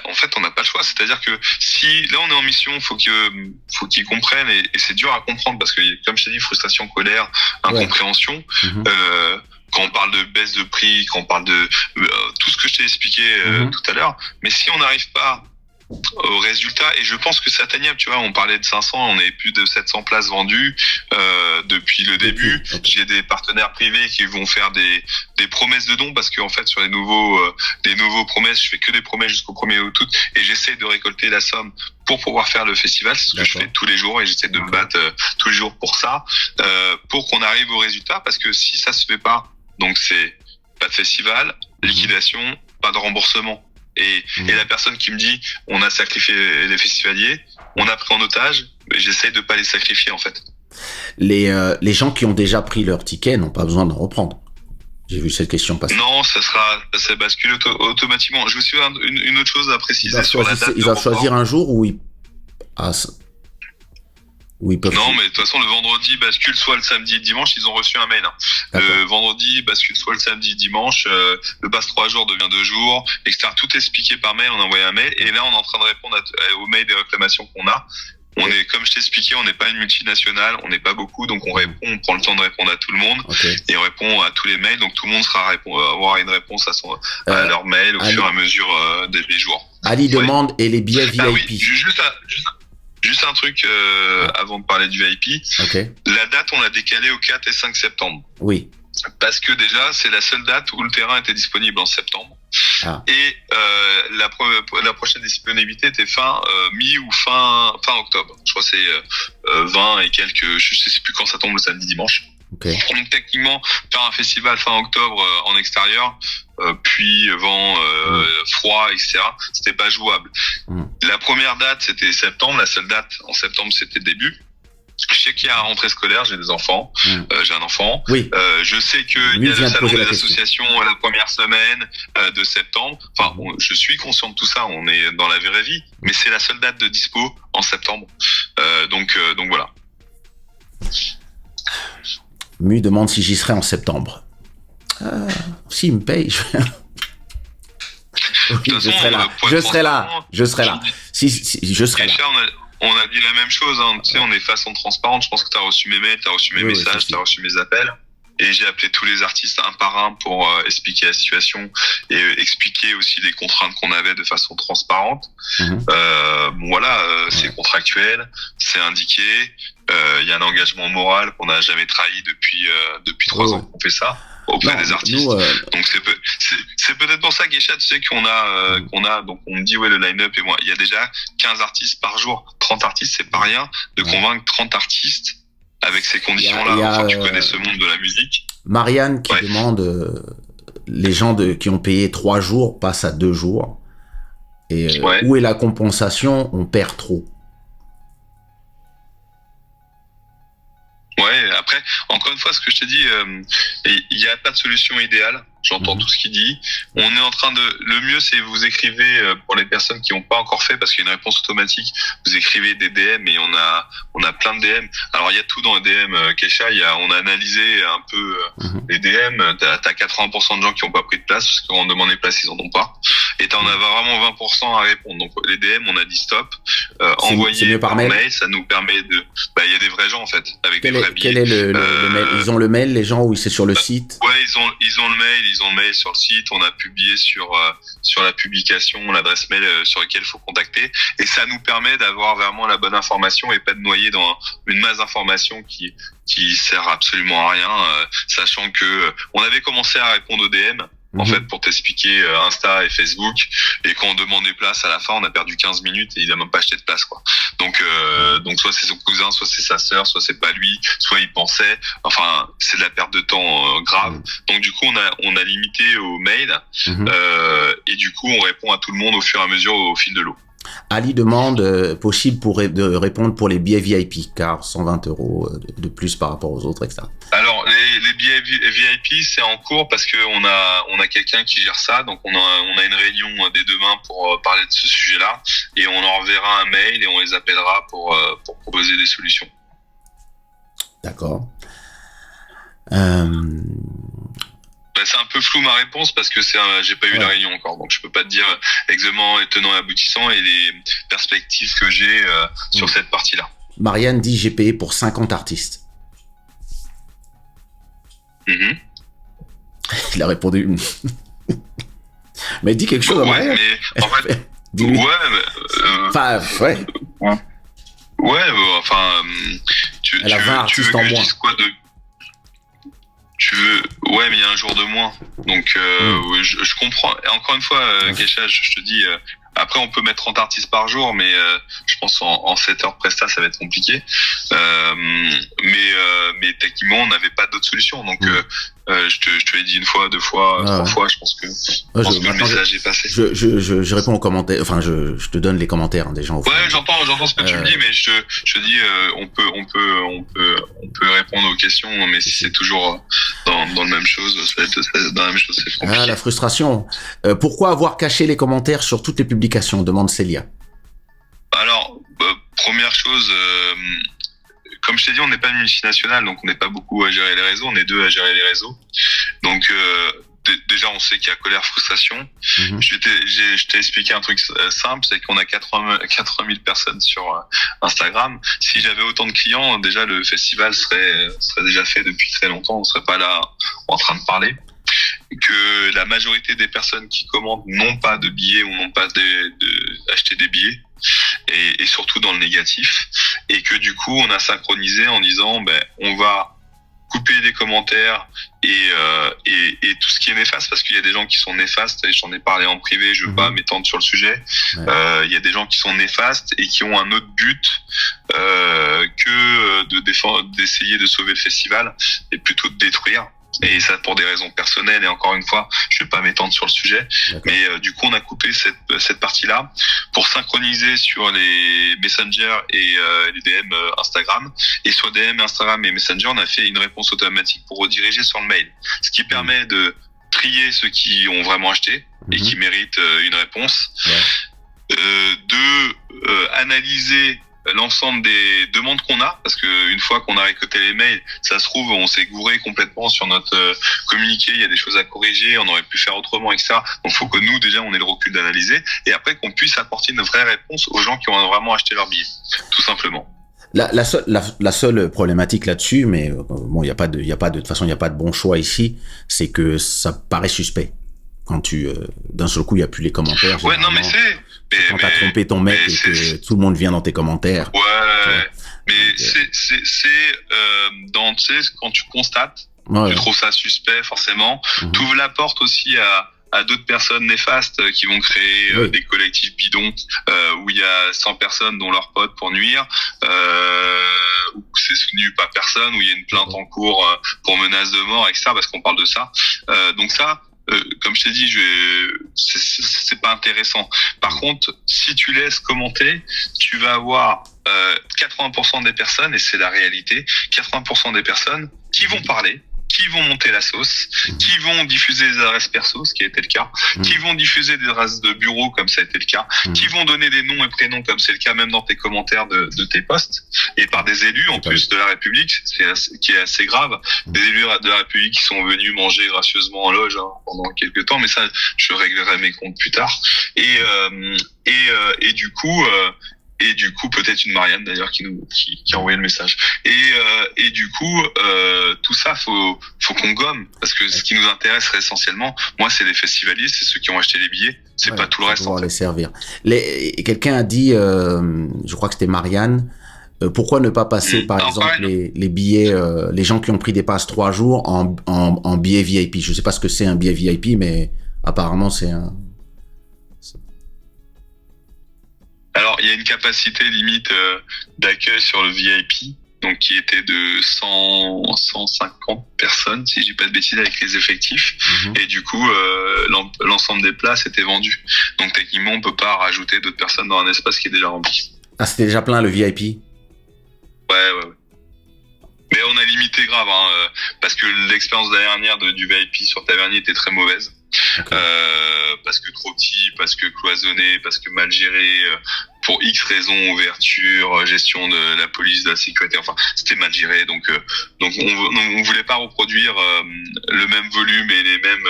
En fait, on n'a pas le choix. C'est-à-dire que si là on est en mission, faut qu'ils comprennent et c'est dur à comprendre parce que comme je t'ai dit, frustration, colère, incompréhension. Quand on parle de baisse de prix, quand on parle de tout ce que je t'ai expliqué tout à l'heure, mais si on n'arrive pas au résultat, et je pense que c'est atteignable, tu vois, on parlait de 500, on est plus de 700 places vendues depuis le début. J'ai des partenaires privés qui vont faire des promesses de dons parce qu'en fait sur les nouveaux promesses, je fais que des promesses jusqu'au 1er août et j'essaie de récolter la somme pour pouvoir faire le festival. C'est ce que je fais tous les jours et j'essaie de me battre tous les jours pour ça, pour qu'on arrive au résultat, parce que si ça se fait pas, donc c'est pas de festival, liquidation, pas de remboursement. Et la personne qui me dit, on a sacrifié les festivaliers, on a pris en otage, mais j'essaye de pas les sacrifier, en fait. Les gens qui ont déjà pris leur ticket n'ont pas besoin d'en reprendre. J'ai vu cette question passer. Non, ça bascule automatiquement. Je me suis une autre chose à préciser sur la date. Ils doivent choisir un jour où ils peuvent. Non, mais de toute façon, le vendredi bascule soit le samedi et le dimanche. Ils ont reçu un mail. Le vendredi bascule soit le samedi et le dimanche. Le passe 3 jours devient 2 jours, etc. Tout est expliqué par mail. On a envoyé un mail. Et là, on est en train de répondre aux mails des réclamations qu'on a. On est, comme je t'ai expliqué, on n'est pas une multinationale, on n'est pas beaucoup, donc on répond, on prend le temps de répondre à tout le monde, et on répond à tous les mails, donc tout le monde avoir une réponse à leur mail au fur et à mesure des jours. Ali demande, et les billets VIP? Oui, juste un truc avant de parler du VIP. La date, on l'a décalée au 4 et 5 septembre. Oui. Parce que déjà, c'est la seule date où le terrain était disponible en septembre. Et la prochaine disponibilité était mi ou fin octobre. Je crois que c'est 20 et quelques, je sais plus quand ça tombe, le samedi dimanche. Donc techniquement, faire un festival fin octobre en extérieur, puis vent froid, etc., c'était pas jouable. La première date, c'était septembre. La seule date en septembre, c'était début. Je sais qu'il y a une rentrée scolaire, j'ai des enfants, j'ai un enfant. Oui. Je sais qu'il y a le salon des associations la première semaine de septembre. Enfin, je suis conscient de tout ça, on est dans la vraie vie, mais c'est la seule date de dispo en septembre. Donc voilà. Mu demande si j'y serai en septembre. S'il me paye, je serai là. Je serai là. Si, je serai là. On a dit la même chose, hein. Tu sais, on est façon transparente. Je pense que tu as reçu mes mails, tu as reçu mes messages, tu as reçu mes appels. Et j'ai appelé tous les artistes un par un pour expliquer la situation et expliquer aussi les contraintes qu'on avait de façon transparente. C'est contractuel, c'est indiqué. Il y a un engagement moral qu'on n'a jamais trahi depuis 3 ans qu'on fait ça auprès des artistes. Donc c'est peut-être pour ça, Geisha, tu sais qu'on a donc on me dit le line-up et moi, il y a déjà 15 artistes par jour, 30 artistes, c'est pas rien de convaincre 30 artistes avec ces conditions-là. Tu connais ce monde de la musique. Marianne qui demande les gens qui ont payé 3 jours passent à 2 jours. Et où est la compensation? On perd trop. Ouais, après, encore une fois, ce que je t'ai dit, il n'y a pas de solution idéale. J'entends tout ce qu'il dit. On est en train le mieux, c'est vous écrivez, pour les personnes qui n'ont pas encore fait, parce qu'il y a une réponse automatique, vous écrivez des DM et on a plein de DM. Alors, il y a tout dans les DM, Keisha, on a analysé un peu les DM. T'as 80% de gens qui n'ont pas pris de place, parce qu'on demande les places, ils en ont pas. Et t'en as vraiment 20% à répondre. Donc, les DM, on a dit stop. Envoyer par mail, ça nous permet il y a des vrais gens, en fait, avec des vrais billets. Quel est le mail? Ils ont le mail, les gens, ou c'est sur le site? Ouais, ils ont le mail. Ils ont le mail sur le site, on a publié sur la publication l'adresse mail sur laquelle il faut contacter, et ça nous permet d'avoir vraiment la bonne information et pas de noyer dans une masse d'informations qui sert absolument à rien, sachant que on avait commencé à répondre aux DM en fait, pour t'expliquer Insta et Facebook, et quand on demande des places, à la fin, on a perdu 15 minutes et il a même pas acheté de place, quoi. Donc soit c'est son cousin, soit c'est sa sœur, soit c'est pas lui, soit il pensait. Enfin, c'est de la perte de temps grave. Donc du coup, on a limité aux mails, et du coup, on répond à tout le monde au fur et à mesure au fil de l'eau. Ali demande possible de répondre pour les billets VIP, car 120 € de plus par rapport aux autres, etc. Alors les billets VIP, c'est en cours parce que on a quelqu'un qui gère ça, donc on a une réunion dès demain pour parler de ce sujet-là, et on leur enverra un mail et on les appellera pour proposer des solutions. D'accord. C'est un peu flou ma réponse parce que j'ai pas eu la réunion encore, donc je peux pas te dire exactement les tenants et aboutissants et les perspectives que j'ai sur cette partie-là. Marianne dit j'ai payé pour 50 artistes. Il a répondu. Mais dis quelque chose. Mais en fait, dis-lui. Elle a 20 artistes en moins. Mais il y a un jour de moins. Donc, je comprends. Et encore une fois, Geisha, je te dis, après, on peut mettre 30 artistes par jour, mais je pense en 7 heures presta, ça va être compliqué. Mais techniquement, on n'avait pas d'autre solution. Donc, je te l'ai dit une fois, deux fois, trois fois. Je pense que, le message est passé. Je réponds aux commentaires. Enfin, je te donne les commentaires des gens. Ouais, j'entends ce que tu me dis, mais je dis, on peut répondre aux questions, mais si c'est toujours dans la même chose, dans la même chose, c'est compliqué. Ah, la frustration. Pourquoi avoir caché les commentaires sur toutes les publications? Demande Célia. Alors, première chose, comme je t'ai dit, on n'est pas une multinationale, donc on n'est pas beaucoup à gérer les réseaux, on est deux à gérer les réseaux. Donc déjà, on sait qu'il y a colère, frustration. Je t'ai expliqué un truc simple, c'est qu'on a 80 000 personnes sur Instagram. Si j'avais autant de clients, déjà le festival serait déjà fait depuis très longtemps, on serait pas là en train de parler. Que la majorité des personnes qui commandent n'ont pas de billets ou n'ont pas acheté des billets, et surtout dans le négatif, et que du coup on a synchronisé en disant on va couper les commentaires et tout ce qui est néfaste, parce qu'il y a des gens qui sont néfastes, et j'en ai parlé en privé, je veux pas m'étendre sur le sujet. Il y a des gens qui sont néfastes et qui ont un autre but que d'essayer de sauver le festival, et plutôt de détruire. Et ça pour des raisons personnelles, et encore une fois, je vais pas m'étendre sur le sujet. Mais du coup, on a coupé cette partie-là pour synchroniser sur les Messenger et les DM Instagram. Et sur DM, Instagram et Messenger, on a fait une réponse automatique pour rediriger sur le mail. Ce qui permet de trier ceux qui ont vraiment acheté et qui méritent une réponse. Analyser l'ensemble des demandes qu'on a, parce que une fois qu'on a récolté les mails, ça se trouve, on s'est gouré complètement sur notre communiqué, il y a des choses à corriger, on aurait pu faire autrement, etc. Donc, faut que nous, déjà, on ait le recul d'analyser, et après qu'on puisse apporter une vraie réponse aux gens qui ont vraiment acheté leur billet, tout simplement. La seule problématique là-dessus, mais bon, de toute façon, il n'y a pas de bon choix ici, c'est que ça paraît suspect. Quand d'un seul coup, il n'y a plus les commentaires. Ouais, non, mais quand t'as trompé ton mec et que tout le monde vient dans tes commentaires. Ouais, mais tu sais, quand tu constates, tu trouves ça suspect, forcément. Tu ouvres la porte aussi à d'autres personnes néfastes qui vont créer des collectifs bidons où il y a 100 personnes dont leurs potes pour nuire, où c'est soutenu par personne, où il y a une plainte en cours pour menace de mort, etc. Parce qu'on parle de ça. Donc ça, comme je t'ai dit, c'est pas intéressant. Par contre, si tu laisses commenter, tu vas avoir 80% des personnes, et c'est la réalité, 80% des personnes qui vont parler, qui vont monter la sauce, qui vont diffuser des adresses perso, ce qui a été le cas, qui vont diffuser des adresses de bureau, comme ça a été le cas, qui vont donner des noms et prénoms, comme c'est le cas même dans tes commentaires de tes posts, et par des élus, en plus de la République, qui est assez grave, des élus de la République qui sont venus manger gracieusement en loge pendant quelques temps, mais ça, je réglerai mes comptes plus tard. Et du coup, peut-être une Marianne d'ailleurs qui a envoyé le message. Et du coup, tout ça, faut qu'on gomme, parce que ce qui nous intéresse essentiellement, moi, c'est les festivaliers, c'est ceux qui ont acheté les billets, c'est pas tout le reste. Pour les servir. Quelqu'un a dit, je crois que c'était Marianne, pourquoi ne pas passer par exemple les billets, les gens qui ont pris des passes 3 jours en billets VIP. Je sais pas ce que c'est un billet VIP, mais apparemment c'est un. Alors, il y a une capacité limite d'accueil sur le VIP, donc qui était de 150 personnes, si j'ai pas de bêtises, avec les effectifs. Et du coup, l'ensemble des places était vendu. Donc techniquement, on peut pas rajouter d'autres personnes dans un espace qui est déjà rempli. Ah, c'était déjà plein le VIP? Ouais. Mais on a limité grave, parce que l'expérience dernière du VIP sur Tavernier était très mauvaise. Parce que trop petit, parce que cloisonné, parce que mal géré, pour X raisons, ouverture, gestion de la police, de la sécurité, enfin c'était mal géré, donc on voulait pas reproduire le même volume et les mêmes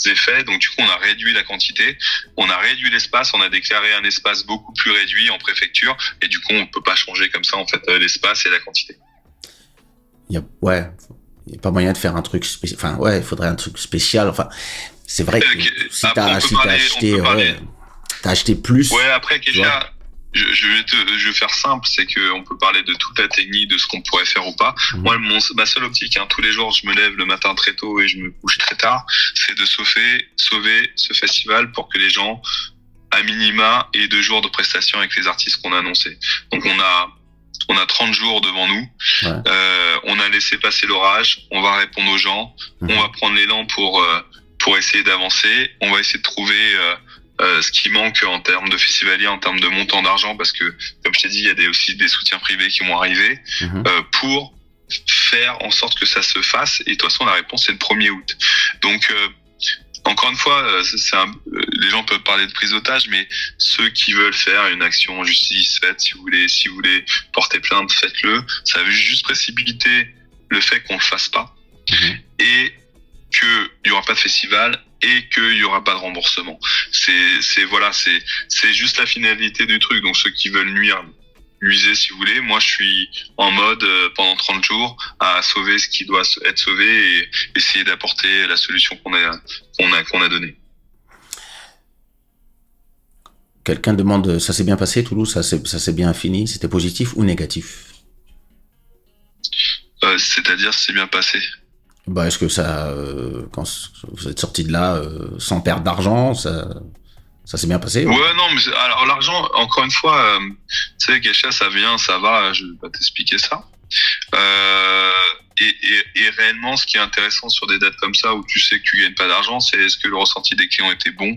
effets, donc du coup on a réduit la quantité, on a réduit l'espace, on a déclaré un espace beaucoup plus réduit en préfecture, et du coup on peut pas changer comme ça en fait l'espace et la quantité. Il y a pas moyen de faire un truc spécial. Enfin, il faudrait un truc spécial. Enfin, c'est vrai que si t'as acheté plus. Ouais, après, Kécha, je vais faire simple, c'est que on peut parler de toute la technique, de ce qu'on pourrait faire ou pas. Moi, ma seule optique, tous les jours, je me lève le matin très tôt et je me couche très tard, c'est de sauver ce festival pour que les gens, à minima, aient 2 jours de prestations avec les artistes qu'on a annoncés. Donc, on a 30 jours devant nous. on a laissé passer l'orage, on va répondre aux gens, on va prendre l'élan pour essayer d'avancer, on va essayer de trouver ce qui manque en termes de festivaliers, en termes de montant d'argent, parce que, comme je t'ai dit, il y a aussi des soutiens privés qui vont arriver, pour faire en sorte que ça se fasse. Et de toute façon, la réponse, c'est le 1er août. Donc, encore une fois, les gens peuvent parler de prise d'otage, mais ceux qui veulent faire une action en justice, faites, si vous voulez porter plainte, faites-le. Ça veut juste précipiter le fait qu'on le fasse pas. Et qu'il y aura pas de festival et qu'il y aura pas de remboursement. C'est juste la finalité du truc. Donc ceux qui veulent nuisez si vous voulez. Moi je suis en mode pendant 30 jours à sauver ce qui doit être sauvé et essayer d'apporter la solution qu'on a donnée. Quelqu'un demande, ça s'est bien passé Toulouse, ça s'est bien fini, c'était positif ou négatif? C'est-à-dire c'est bien passé. Bah, est-ce que ça, quand vous êtes sorti de là sans perdre d'argent, ça s'est bien passé? Ouais, non, mais alors l'argent, encore une fois, tu sais, Geisha, ça vient, ça va, je vais pas t'expliquer ça. Et réellement, ce qui est intéressant sur des dates comme ça, où tu sais que tu gagnes pas d'argent, c'est est-ce que le ressenti des clients était bon?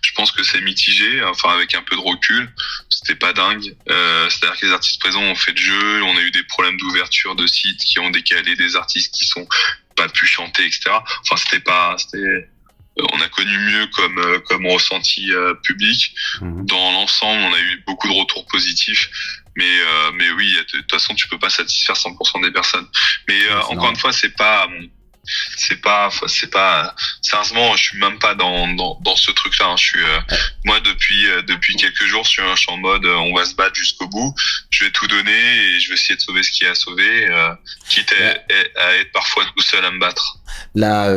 Je pense que c'est mitigé, enfin avec un peu de recul, c'était pas dingue. C'est-à-dire que les artistes présents ont fait de jeu, on a eu des problèmes d'ouverture de sites qui ont décalé des artistes qui sont pas pu chanter, etc. Enfin, on a connu mieux comme ressenti public. Dans l'ensemble, on a eu beaucoup de retours positifs. Mais oui, de toute façon, tu peux pas satisfaire 100% des personnes. Mais encore une fois, c'est pas, sérieusement, je suis même pas dans ce truc-là. Hein. Je suis, moi, depuis quelques jours, je suis en mode, on va se battre jusqu'au bout. Je vais tout donner et je vais essayer de sauver ce qu'il y a à sauver, quitte à être parfois tout seul à me battre. Là,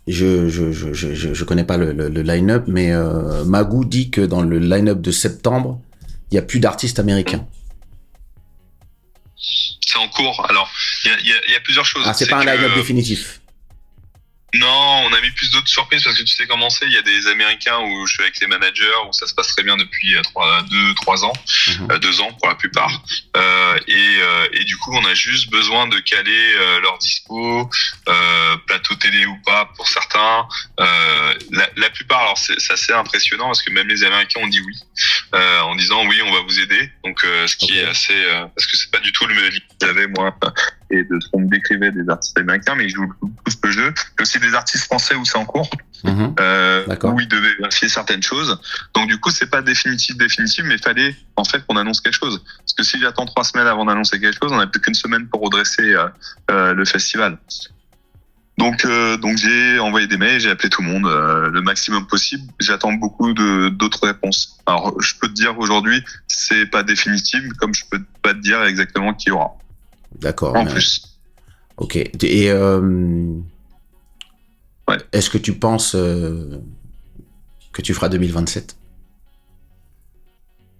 je connais pas le line-up, mais Magou dit que dans le line-up de septembre, il y a plus d'artistes américains. C'est en cours. Alors, il y a plusieurs choses. Ah, c'est pas un line-up définitif. Non, on a mis plus d'autres surprises parce que tu sais comment c'est. Il y a des Américains où je suis avec les managers, où ça se passe très bien depuis 2 ans, 2 ans pour la plupart. Et du coup, on a juste besoin de caler leur dispo, plateau télé ou pas pour certains. La plupart, alors c'est assez impressionnant parce que même les Américains ont dit oui, en disant oui, on va vous aider. Donc, ce qui est assez, parce que c'est pas du tout le livre que j'avais moi et de ce qu'on me décrivait des artistes américains, mais je joue plus le jeu. Il y a aussi des artistes français où c'est en cours, où ils devaient vérifier certaines choses. Donc du coup, c'est pas définitif, mais il fallait en fait qu'on annonce quelque chose. Parce que si j'attends 3 semaines avant d'annoncer quelque chose, on n'a plus qu'une semaine pour redresser le festival. Donc j'ai envoyé des mails, j'ai appelé tout le monde le maximum possible. J'attends beaucoup d'autres réponses. Alors je peux te dire aujourd'hui, c'est pas définitif, comme je peux pas te dire exactement qui y aura. D'accord. En plus. Ok. Et ouais. Est-ce que tu penses que tu feras 2027?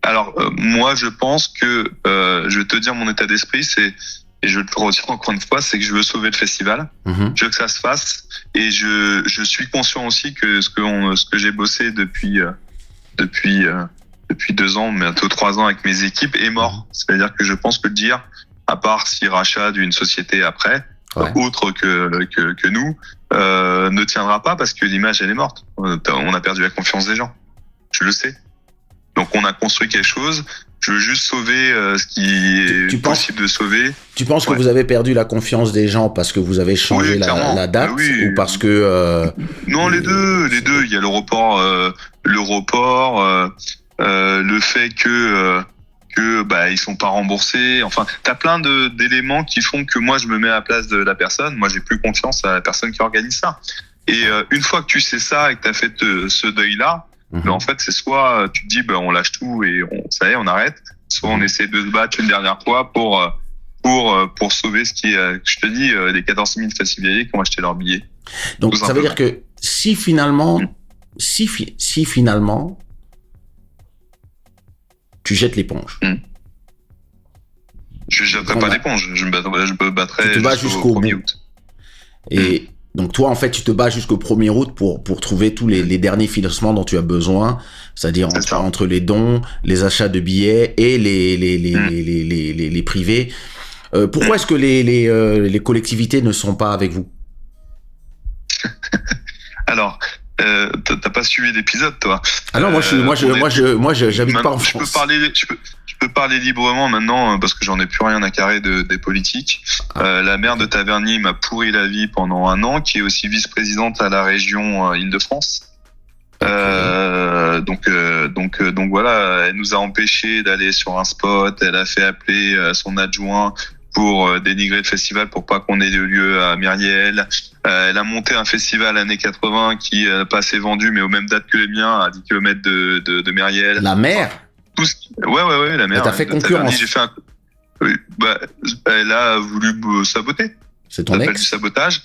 Alors moi je pense que je vais te dire mon état d'esprit, et je te redire encore une fois, c'est que je veux sauver le festival. Je veux que ça se fasse, et je suis conscient aussi que ce que j'ai bossé depuis 2 ans, bientôt 3 ans avec mes équipes est mort. C'est-à-dire que je pense que le dire, à part si rachat d'une société après, autre que nous, ne tiendra pas parce que l'image elle est morte. On a perdu la confiance des gens. Je le sais. Donc on a construit quelque chose. Je veux juste sauver ce qui est possible de sauver. Tu penses que vous avez perdu la confiance des gens parce que vous avez changé la date, ou parce que Non, les deux. Il y a le report, le fait que ils sont pas remboursés. Enfin, t'as plein d'éléments qui font que moi je me mets à la place de la personne. Moi, j'ai plus confiance à la personne qui organise ça. Et une fois que tu sais ça et que t'as fait ce deuil-là, en fait, c'est soit tu te dis on lâche tout et ça y est, on arrête. Soit on essaie de se battre une dernière fois pour sauver ce qui est, je te dis, les 14 000 festivaliers qui ont acheté leur billet. Donc ça veut dire que si finalement tu jettes l'éponge. Je jetterai pas l'éponge, je me battrai jusqu'au 1er août. Et donc toi, en fait, tu te bats jusqu'au 1er août pour trouver tous les derniers financements dont tu as besoin, c'est-à-dire entre les dons, les achats de billets et les privés. Pourquoi est-ce que les collectivités ne sont pas avec vous? Alors, t'as pas suivi l'épisode, toi? Ah non, moi j'habite pas en France. Je peux parler librement maintenant parce que j'en ai plus rien à carrer des politiques. La maire de Taverny m'a pourri la vie pendant 1 an, qui est aussi vice-présidente à la région Île-de-France. Donc voilà, elle nous a empêchés d'aller sur un spot. Elle a fait appeler son adjoint pour dénigrer le festival pour pas qu'on ait de lieu à Myriel. Elle a monté un festival années 80 qui n'a pas assez vendu, mais aux mêmes dates que les miens, à 10 km de Myriel. La mer? Ouais, la mer. Elle t'a fait concurrence. Oui, elle a voulu me saboter. C'est ton ex? Du sabotage.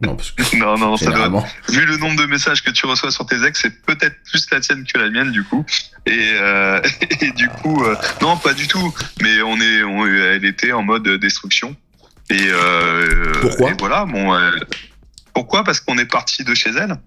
Non, parce que non, ça doit. Vu le nombre de messages que tu reçois sur tes ex, c'est peut-être plus la tienne que la mienne, du coup. Et du coup, non, pas du tout. Mais elle était en mode destruction. Et pourquoi? Et voilà, bon. Pourquoi? Parce qu'on est parti de chez elle.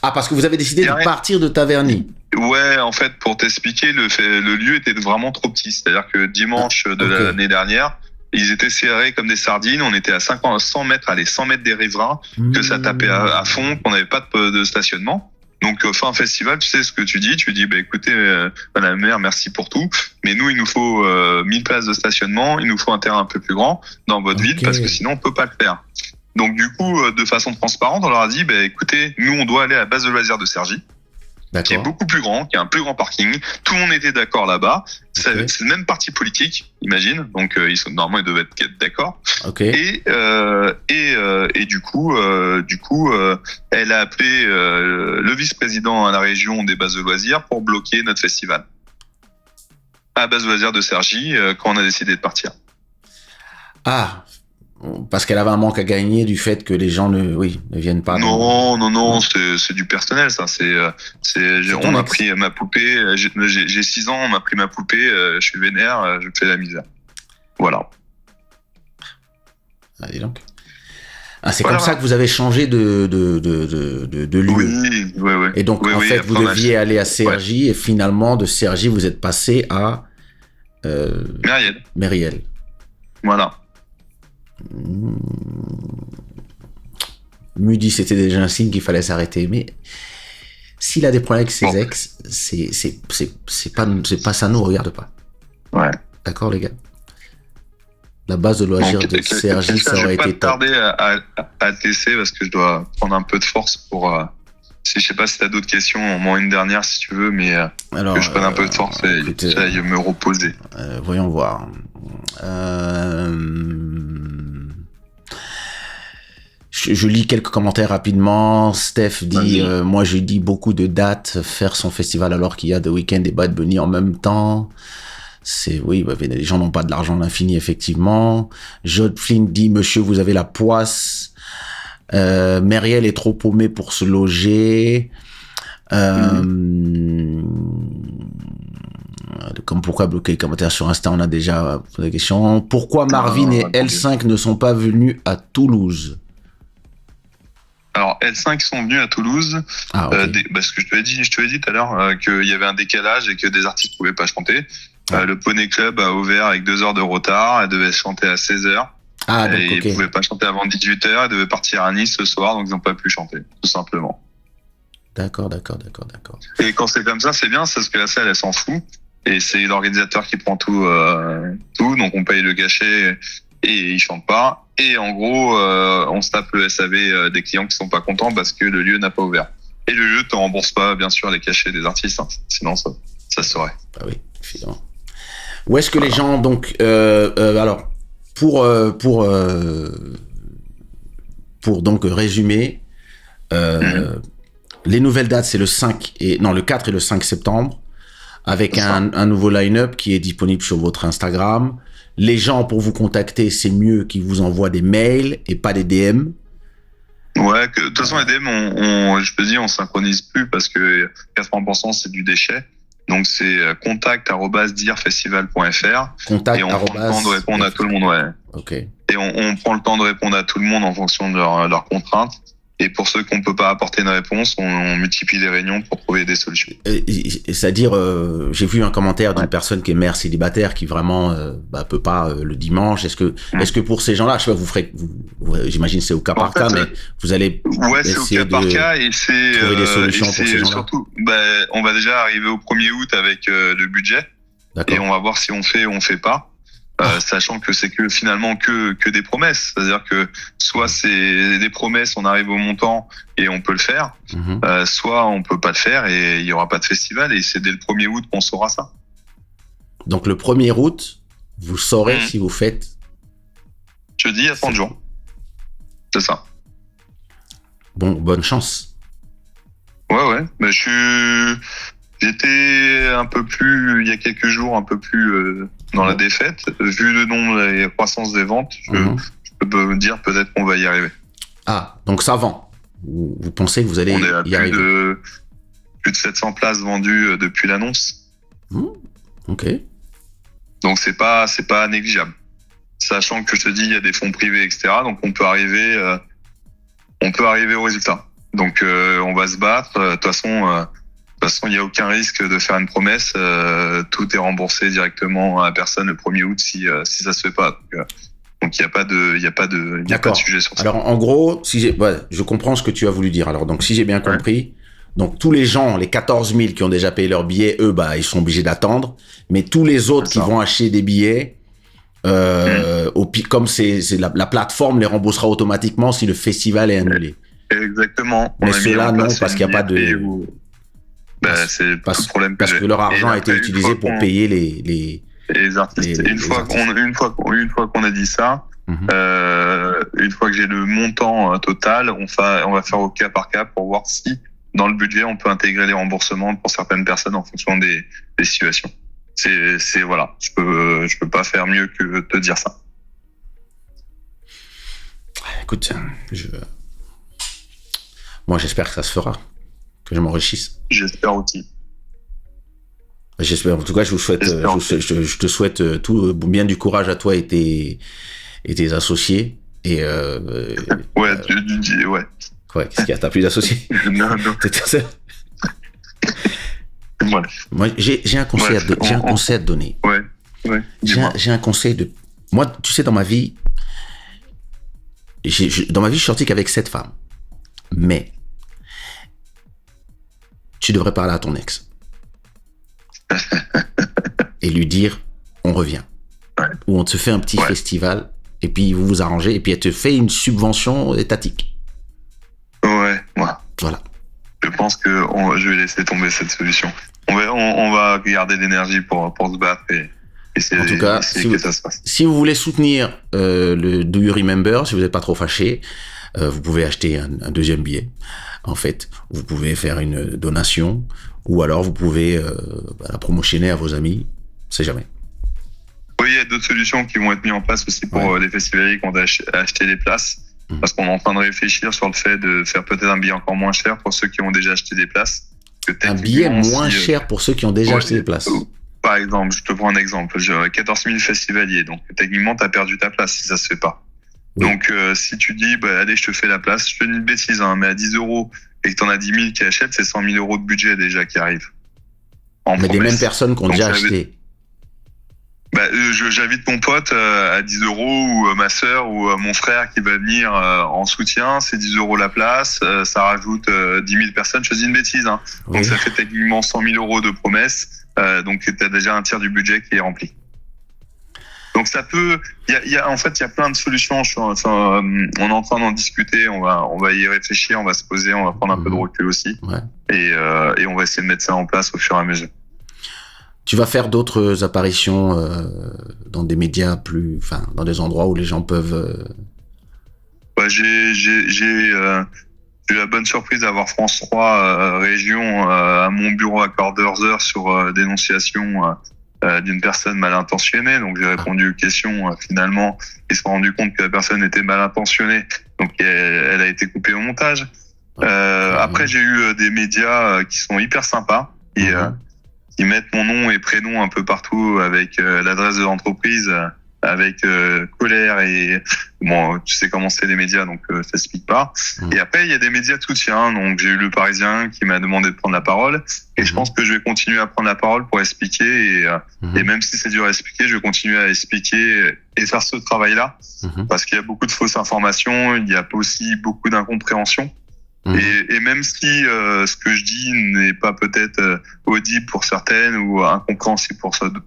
Ah, parce que vous avez décidé de partir de Taverny. Ouais, en fait, pour t'expliquer, le lieu était vraiment trop petit. C'est-à-dire que dimanche de l'année dernière, ils étaient serrés comme des sardines. On était à 100 mètres des riverains, que ça tapait à fond, qu'on n'avait pas de stationnement. Donc, fin festival, tu sais ce que tu dis, bah, écoutez, madame la maire, merci pour tout. Mais nous, il nous faut 1000 places de stationnement. Il nous faut un terrain un peu plus grand dans votre ville, parce que sinon, on peut pas le faire. Donc, du coup, de façon transparente, on leur a dit, bah, écoutez, nous, on doit aller à la base de loisirs de Cergy, qui est beaucoup plus grand, qui a un plus grand parking. Tout le monde était d'accord là-bas. C'est le même parti politique, imagine. Donc, normalement, ils devaient être d'accord. Et du coup, elle a appelé le vice-président à la région des bases de loisirs pour bloquer notre festival. À la base de loisirs de Cergy, quand on a décidé de partir. Ah, parce qu'elle avait un manque à gagner du fait que les gens ne viennent pas. Non, c'est du personnel, ça. On m'a pris ma poupée. J'ai 6 ans, on m'a pris ma poupée. Je suis vénère, je me fais la misère. Voilà. Ah, dis donc. Ah, c'est comme ça que vous avez changé de lieu. Oui. Et donc, en fait, vous deviez aller à Cergy et finalement, de Cergy, vous êtes passé à Myriel. Voilà. Mudi, c'était déjà un signe qu'il fallait s'arrêter. Mais s'il a des problèmes avec ses ex, c'est pas ça, nous regarde pas. Ouais. D'accord, les gars. La base de loisirs de Cergy, ça aurait été top. Je vais pas tarder à te laisser parce que je dois prendre un peu de force pour. Je sais pas si t'as d'autres questions, au moins une dernière si tu veux, mais que je prenne un peu de force et j'aille me reposer. Voyons voir. Je lis quelques commentaires rapidement. Steph dit, moi j'ai dit beaucoup de dates, faire son festival alors qu'il y a The Weeknd et Bad Bunny en même temps. Les gens n'ont pas de l'argent à l'infini, effectivement. Jod Flynn dit, monsieur, vous avez la poisse. Myriel est trop paumé pour se loger. Comme pourquoi bloquer les commentaires sur Insta, on a déjà posé la question. Pourquoi Marvin et L5 ne sont pas venus à Toulouse? Alors L5 sont venus à Toulouse parce que je te l'ai dit tout à l'heure qu'il y avait un décalage et que des artistes pouvaient pas chanter. Le Poney Club a ouvert avec 2 heures de retard. Elle devait chanter à 16h. Et ils pouvaient pas chanter avant 18h. Ils devaient partir à Nice ce soir, donc ils n'ont pas pu chanter, tout simplement. D'accord. Et quand c'est comme ça, c'est bien, c'est parce que la salle, elle s'en fout. Et c'est l'organisateur qui prend tout. Donc on paye le cachet et ils chantent pas. Et en gros, on se tape le SAV des clients qui sont pas contents parce que le lieu n'a pas ouvert. Et le lieu te rembourse pas, bien sûr, les cachets des artistes. Hein. Sinon, ça se saurait. Ah oui, évidemment. Où est-ce que les gens, donc, alors, pour donc résumer, les nouvelles dates, c'est le 4 et le 5 septembre, avec un nouveau line-up qui est disponible sur votre Instagram. Les gens, pour vous contacter, c'est mieux qu'ils vous envoient des mails et pas des DM. Ouais, de toute façon, les DM, je peux dire, on synchronise plus parce que 80% c'est du déchet. Donc c'est contact@dirfestival.fr. Et on prend le temps de répondre à tout le monde, ouais. Ok. Et on prend le temps de répondre à tout le monde en fonction de leurs contraintes. Et pour ceux qu'on peut pas apporter une réponse, on multiplie les réunions pour trouver des solutions. C'est-à-dire, j'ai vu un commentaire d'une personne qui est mère célibataire qui vraiment peut pas le dimanche. Est-ce que pour ces gens-là, je sais pas, j'imagine c'est au cas par cas, mais vous allez c'est au cas par cas et c'est trouver des solutions pour ces gens-là. Surtout, on va déjà arriver au 1er août avec le budget. Et on va voir si on fait ou on fait pas. Sachant que c'est finalement que des promesses, c'est-à-dire que soit c'est des promesses, on arrive au montant et on peut le faire, soit on peut pas le faire et il y aura pas de festival et c'est dès le 1er août qu'on saura ça. Donc le 1er août, vous saurez si vous faites. Jeudi à 30 jours. C'est ça. Bon, bonne chance. Ouais, mais j'étais un peu plus, il y a quelques jours, un peu plus dans la défaite. Vu le nombre et la croissance des ventes, je peux me dire peut-être qu'on va y arriver. Ah, donc ça vend. Vous pensez que vous allez y arriver? Plus de 700 places vendues depuis l'annonce. Ok. Donc c'est pas négligeable. Sachant que je te dis, il y a des fonds privés, etc. Donc on peut arriver au résultat. Donc on va se battre. De toute façon, il n'y a aucun risque de faire une promesse. Tout est remboursé directement à la personne le 1er août si ça se fait pas. Donc il n'y a pas de sujet sur ça. Alors en gros, je comprends ce que tu as voulu dire. Alors donc si j'ai bien compris, donc tous les gens, les 14 000 qui ont déjà payé leurs billets, eux, ils sont obligés d'attendre. Mais tous les autres qui vont acheter des billets, comme c'est la plateforme les remboursera automatiquement si le festival est annulé. Exactement. Mais ceux-là non, parce qu'il n'y a pas de. C'est pas le problème parce que leur argent a été utilisé pour payer les artistes. Une fois qu'on a dit ça, une fois que j'ai le montant total, on va faire au cas par cas pour voir si dans le budget on peut intégrer les remboursements pour certaines personnes en fonction des situations. C'est voilà, je peux pas faire mieux que te dire ça. Écoute, moi j'espère que ça se fera. Que je m'enrichisse. J'espère aussi. J'espère. En tout cas, je te souhaite tout bien du courage à toi et tes associés. Et ouais. Ouais, qu'est-ce qu'il y a? T'as plus d'associés? Non. T'es seul? Voilà. Moi, j'ai un conseil à te donner. Ouais. J'ai un conseil de. Moi, tu sais, dans ma vie, je suis sorti qu'avec 7 femmes. Mais tu devrais parler à ton ex et lui dire on revient, ou on te fait un petit festival et puis vous vous arrangez et puis elle te fait une subvention étatique. Ouais. Voilà. Je pense que je vais laisser tomber cette solution. On va garder l'énergie pour se battre et en tout cas, si vous voulez soutenir le Do You Remember, si vous n'êtes pas trop fâché, vous pouvez acheter un deuxième billet. En fait, vous pouvez faire une donation ou alors vous pouvez la promotionner à vos amis. C'est jamais. Oui, il y a d'autres solutions qui vont être mises en place aussi pour les festivaliers qui ont acheté des places. Parce qu'on est en train de réfléchir sur le fait de faire peut-être un billet encore moins cher pour ceux qui ont déjà acheté des places. Un billet moins cher pour ceux qui ont déjà acheté des places. Par exemple, je te prends un exemple. J'ai 14 000 festivaliers, donc techniquement, tu as perdu ta place si ça se fait pas. Oui. Donc, si tu dis, allez, je te fais la place, je te dis une bêtise, mais à 10 € et que tu en as 10 000 qui achètent, c'est 100 000 € de budget déjà qui arrive. Mais des mêmes personnes qui ont déjà acheté. J'invite mon pote à 10 € ou ma sœur ou mon frère qui va venir en soutien, c'est 10 € la place, ça rajoute 10 000 personnes, je te dis une bêtise. Oui. Donc, ça fait techniquement 100 000 € de promesses, donc tu as déjà un tiers du budget qui est rempli. Donc ça peut, en fait, il y a plein de solutions. On est en train d'en discuter. On va y réfléchir. On va se poser. On va prendre un peu de recul aussi. Et on va essayer de mettre ça en place au fur et à mesure. Tu vas faire d'autres apparitions dans des médias dans des endroits où les gens peuvent. J'ai eu la bonne surprise d'avoir France 3 région à mon bureau à quart d'heure sur dénonciation. D'une personne mal intentionnée, donc j'ai répondu aux questions. Finalement, ils se sont rendus compte que la personne était mal intentionnée, donc elle a été coupée au montage. Après, j'ai eu des médias qui sont hyper sympas et qui mettent mon nom et prénom un peu partout avec l'adresse de l'entreprise avec colère et bon, tu sais comment c'est les médias, donc ça se pique pas. Et après, il y a des médias de soutien. Donc j'ai eu le Parisien qui m'a demandé de prendre la parole, et je pense que je vais continuer à prendre la parole pour expliquer. Et même si c'est dur à expliquer, je vais continuer à expliquer et faire ce travail-là, parce qu'il y a beaucoup de fausses informations, il y a aussi beaucoup d'incompréhension. Et même si ce que je dis n'est pas peut-être audible pour certaines ou incompréhensible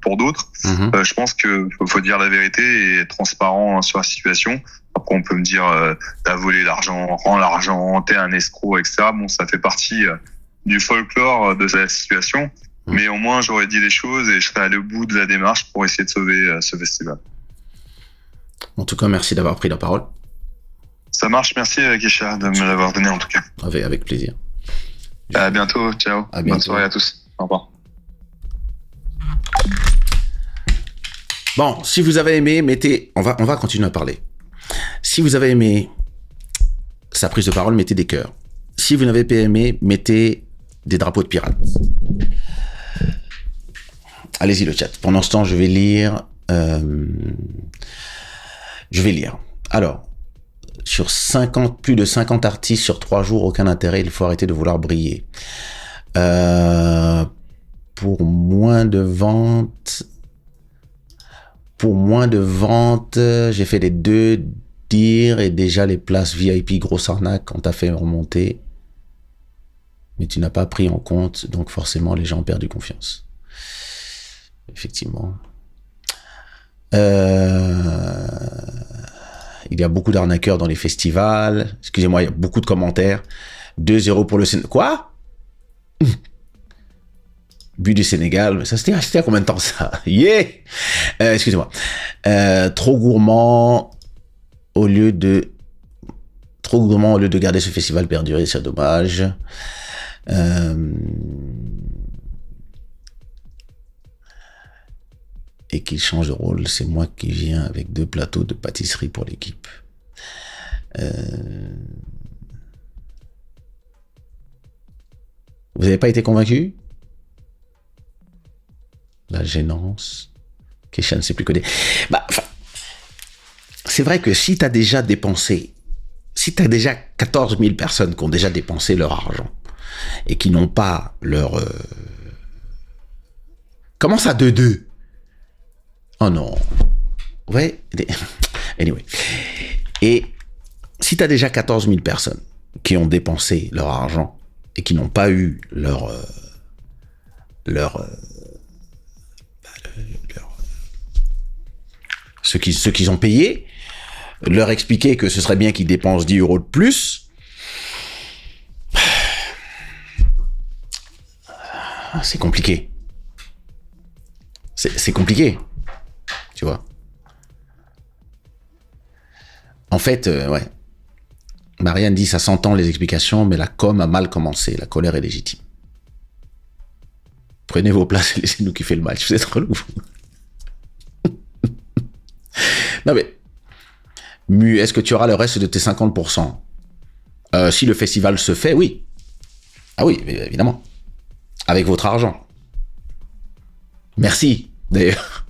pour d'autres, je pense que faut dire la vérité et être transparent sur la situation. Après, on peut me dire t'as volé l'argent, rends l'argent, t'es un escroc, etc. Bon, ça fait partie du folklore de la situation, mais au moins j'aurais dit les choses et je serais allé au bout de la démarche pour essayer de sauver ce festival. En tout cas, merci d'avoir pris la parole. Ça marche, merci Kesha de me l'avoir donné en tout cas. Avec plaisir. À bientôt, ciao. À bientôt. Bonne soirée à tous. Au revoir. Bon, si vous avez aimé, mettez... On va continuer à parler. Si vous avez aimé sa prise de parole, mettez des cœurs. Si vous n'avez pas aimé, mettez des drapeaux de pirates. Allez-y le chat. Pendant ce temps, je vais lire... Alors... Sur plus de 50 artistes sur 3 jours, aucun intérêt, il faut arrêter de vouloir briller. Pour moins de ventes, j'ai fait les 2 dires et déjà les places VIP, grosse arnaque, on t'a fait remonter. Mais tu n'as pas pris en compte, donc forcément les gens ont perdu confiance. Effectivement. Il y a beaucoup d'arnaqueurs dans les festivals. Excusez-moi, il y a beaucoup de commentaires. 2-0 pour le Sénégal. Quoi? But du Sénégal. Ça, c'était à combien de temps, ça? Yeah! Excusez-moi. Trop gourmand au lieu de garder ce festival perdurer, c'est dommage. Et qu'il change de rôle, c'est moi qui viens avec 2 plateaux de pâtisserie pour l'équipe. Vous n'avez pas été convaincu? La gênance. Kesha ne sait plus coder. C'est vrai que si tu as déjà dépensé, si tu as déjà 14 000 personnes qui ont déjà dépensé leur argent et qui n'ont pas leur... Comment ça 2-2? Oh non. Ouais. Anyway. Et si tu as déjà 14 000 personnes qui ont dépensé leur argent et qui n'ont pas eu ce qu'ils ont payé, leur expliquer que ce serait bien qu'ils dépensent 10 € de plus, c'est compliqué. C'est compliqué. Tu vois. En fait, ouais. Marianne dit, ça s'entend les explications, mais la com a mal commencé. La colère est légitime. Prenez vos places et laissez-nous kiffer le match. Vous êtes relou. Non mais, est-ce que tu auras le reste de tes 50%? Si le festival se fait, oui. Ah oui, évidemment. Avec votre argent. Merci, d'ailleurs.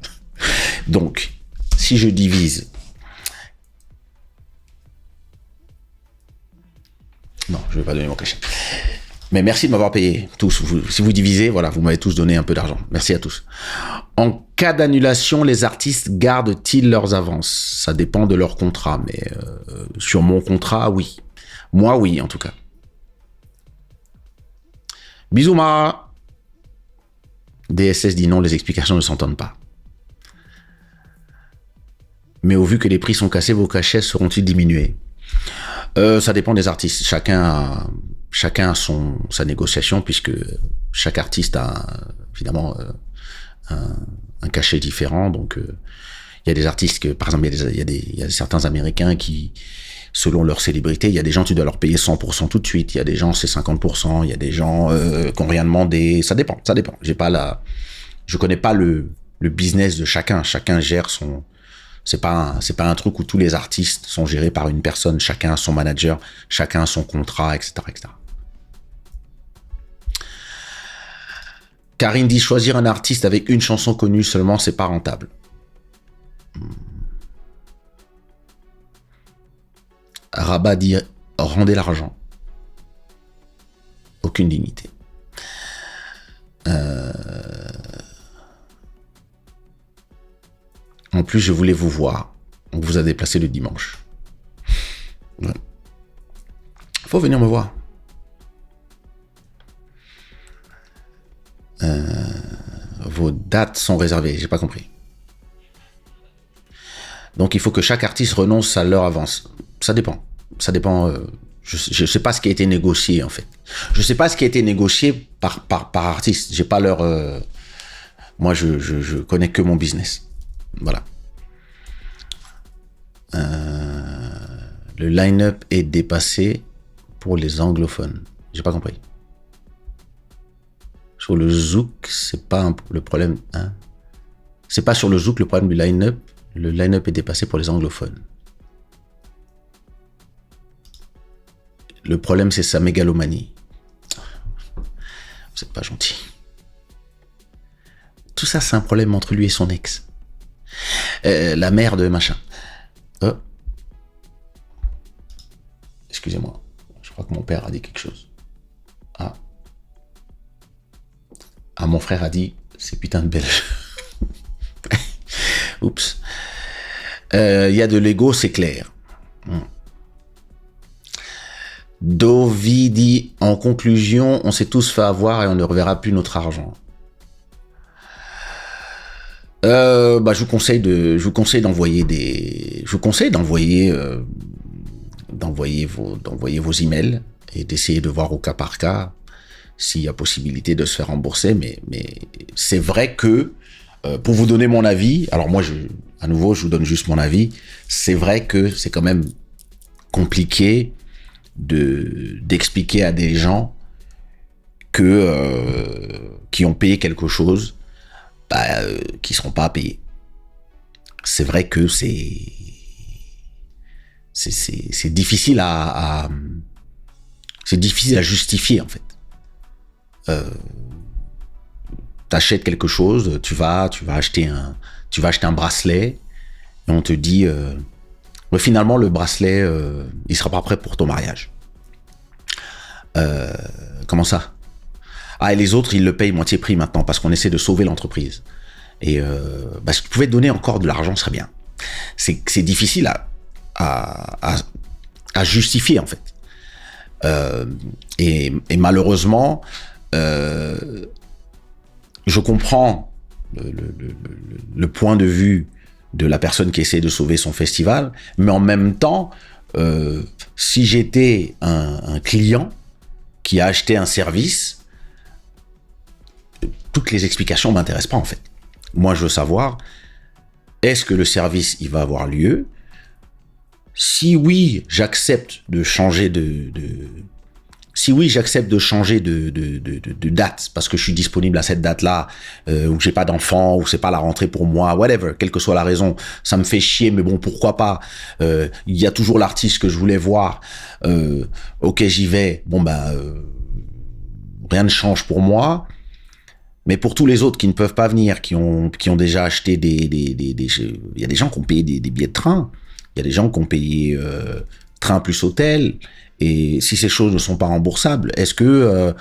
Donc, si je divise... Non, je ne vais pas donner mon cachet. Mais merci de m'avoir payé, tous. Si vous divisez, voilà, vous m'avez tous donné un peu d'argent. Merci à tous. En cas d'annulation, les artistes gardent-ils leurs avances? Ça dépend de leur contrat, mais sur mon contrat, oui. Moi, oui, en tout cas. Bisous, Mara. DSS dit non, les explications ne s'entendent pas. Mais au vu que les prix sont cassés, vos cachets seront-ils diminués? Ça dépend des artistes. Chacun a sa négociation, puisque chaque artiste a évidemment un cachet différent. Donc, il y a des artistes que, par exemple, il y a certains Américains qui, selon leur célébrité, il y a des gens, tu dois leur payer 100% tout de suite. Il y a des gens, c'est 50%. Il y a des gens qui n'ont rien demandé. Ça dépend. Je connais pas le business de chacun. Chacun gère son... C'est pas un truc où tous les artistes sont gérés par une personne. Chacun a son manager, chacun a son contrat, etc., etc. Karine dit, choisir un artiste avec une chanson connue seulement, c'est pas rentable. Rabat dit rendez l'argent. Aucune dignité. En plus, je voulais vous voir. On vous a déplacé le dimanche. Ouais. Faut venir me voir. Vos dates sont réservées. J'ai pas compris. Donc, il faut que chaque artiste renonce à leur avance. Ça dépend. Ça dépend. Je sais pas ce qui a été négocié, en fait. Je sais pas ce qui a été négocié par artiste. J'ai pas leur... Moi, je connais que mon business. Voilà. Le line-up est dépassé pour les anglophones. J'ai pas compris. Sur le zouk, c'est pas le problème. Hein? C'est pas sur le zouk le problème du line-up. Le line-up est dépassé pour les anglophones. Le problème, c'est sa mégalomanie. Vous êtes pas gentil. Tout ça, c'est un problème entre lui et son ex. La mère de machin. Excusez-moi. Je crois que mon père a dit quelque chose. Ah, mon frère a dit, c'est putain de Belge. Oups. Il y a de l'ego, c'est clair. Dovi dit, en conclusion, on s'est tous fait avoir et on ne reverra plus notre argent. Je vous conseille d'envoyer vos emails et d'essayer de voir au cas par cas s'il y a possibilité de se faire rembourser. Mais c'est vrai que, pour vous donner mon avis, alors moi, je vous donne juste mon avis, c'est vrai que c'est quand même compliqué d'expliquer à des gens qui ont payé quelque chose, qui seront pas à payer. C'est vrai que c'est difficile c'est difficile à justifier, en fait. T'achètes quelque chose, tu vas acheter un bracelet et on te dit finalement le bracelet il sera pas prêt pour ton mariage. Comment ça? Ah, et les autres ils le payent moitié prix maintenant parce qu'on essaie de sauver l'entreprise. Et si tu pouvais donner encore de l'argent, ce serait bien. C'est difficile à justifier, en fait. Et malheureusement, je comprends le point de vue de la personne qui essaie de sauver son festival, mais en même temps, si j'étais un client qui a acheté un service, toutes les explications m'intéressent pas, en fait. Moi, je veux savoir, est-ce que le service, il va avoir lieu? Si oui, j'accepte de changer de date parce que je suis disponible à cette date-là, ou que j'ai pas d'enfant, ou c'est pas la rentrée pour moi, whatever, quelle que soit la raison, ça me fait chier, mais bon, pourquoi pas. Il y a toujours l'artiste que je voulais voir. Ok, j'y vais. Bon, rien ne change pour moi. Mais pour tous les autres qui ne peuvent pas venir, qui ont déjà acheté il y a des gens qui ont payé des billets de train. Il y a des gens qui ont payé train plus hôtel. Et si ces choses ne sont pas remboursables, est-ce qu'il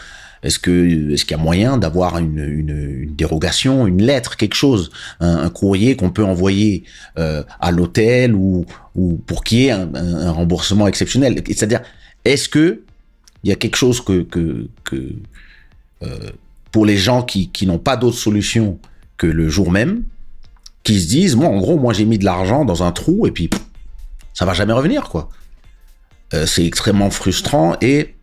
y a moyen d'avoir une dérogation, une lettre, quelque chose, un courrier qu'on peut envoyer à l'hôtel ou pour qu'il y ait un remboursement exceptionnel? C'est-à-dire, est-ce que il y a quelque chose pour les gens qui n'ont pas d'autre solution que le jour même, qui se disent, moi j'ai mis de l'argent dans un trou et puis ça va jamais revenir, quoi. C'est extrêmement frustrant, et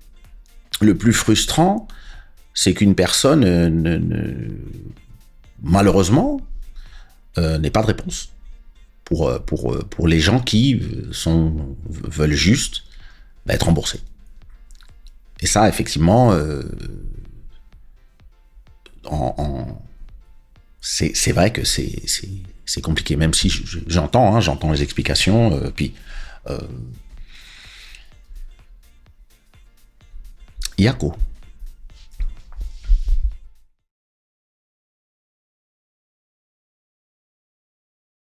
le plus frustrant, c'est qu'une personne malheureusement n'ait pas de réponse pour les gens qui veulent juste être remboursés. Et ça, effectivement, c'est vrai que c'est compliqué, même si j'entends les explications, Yako.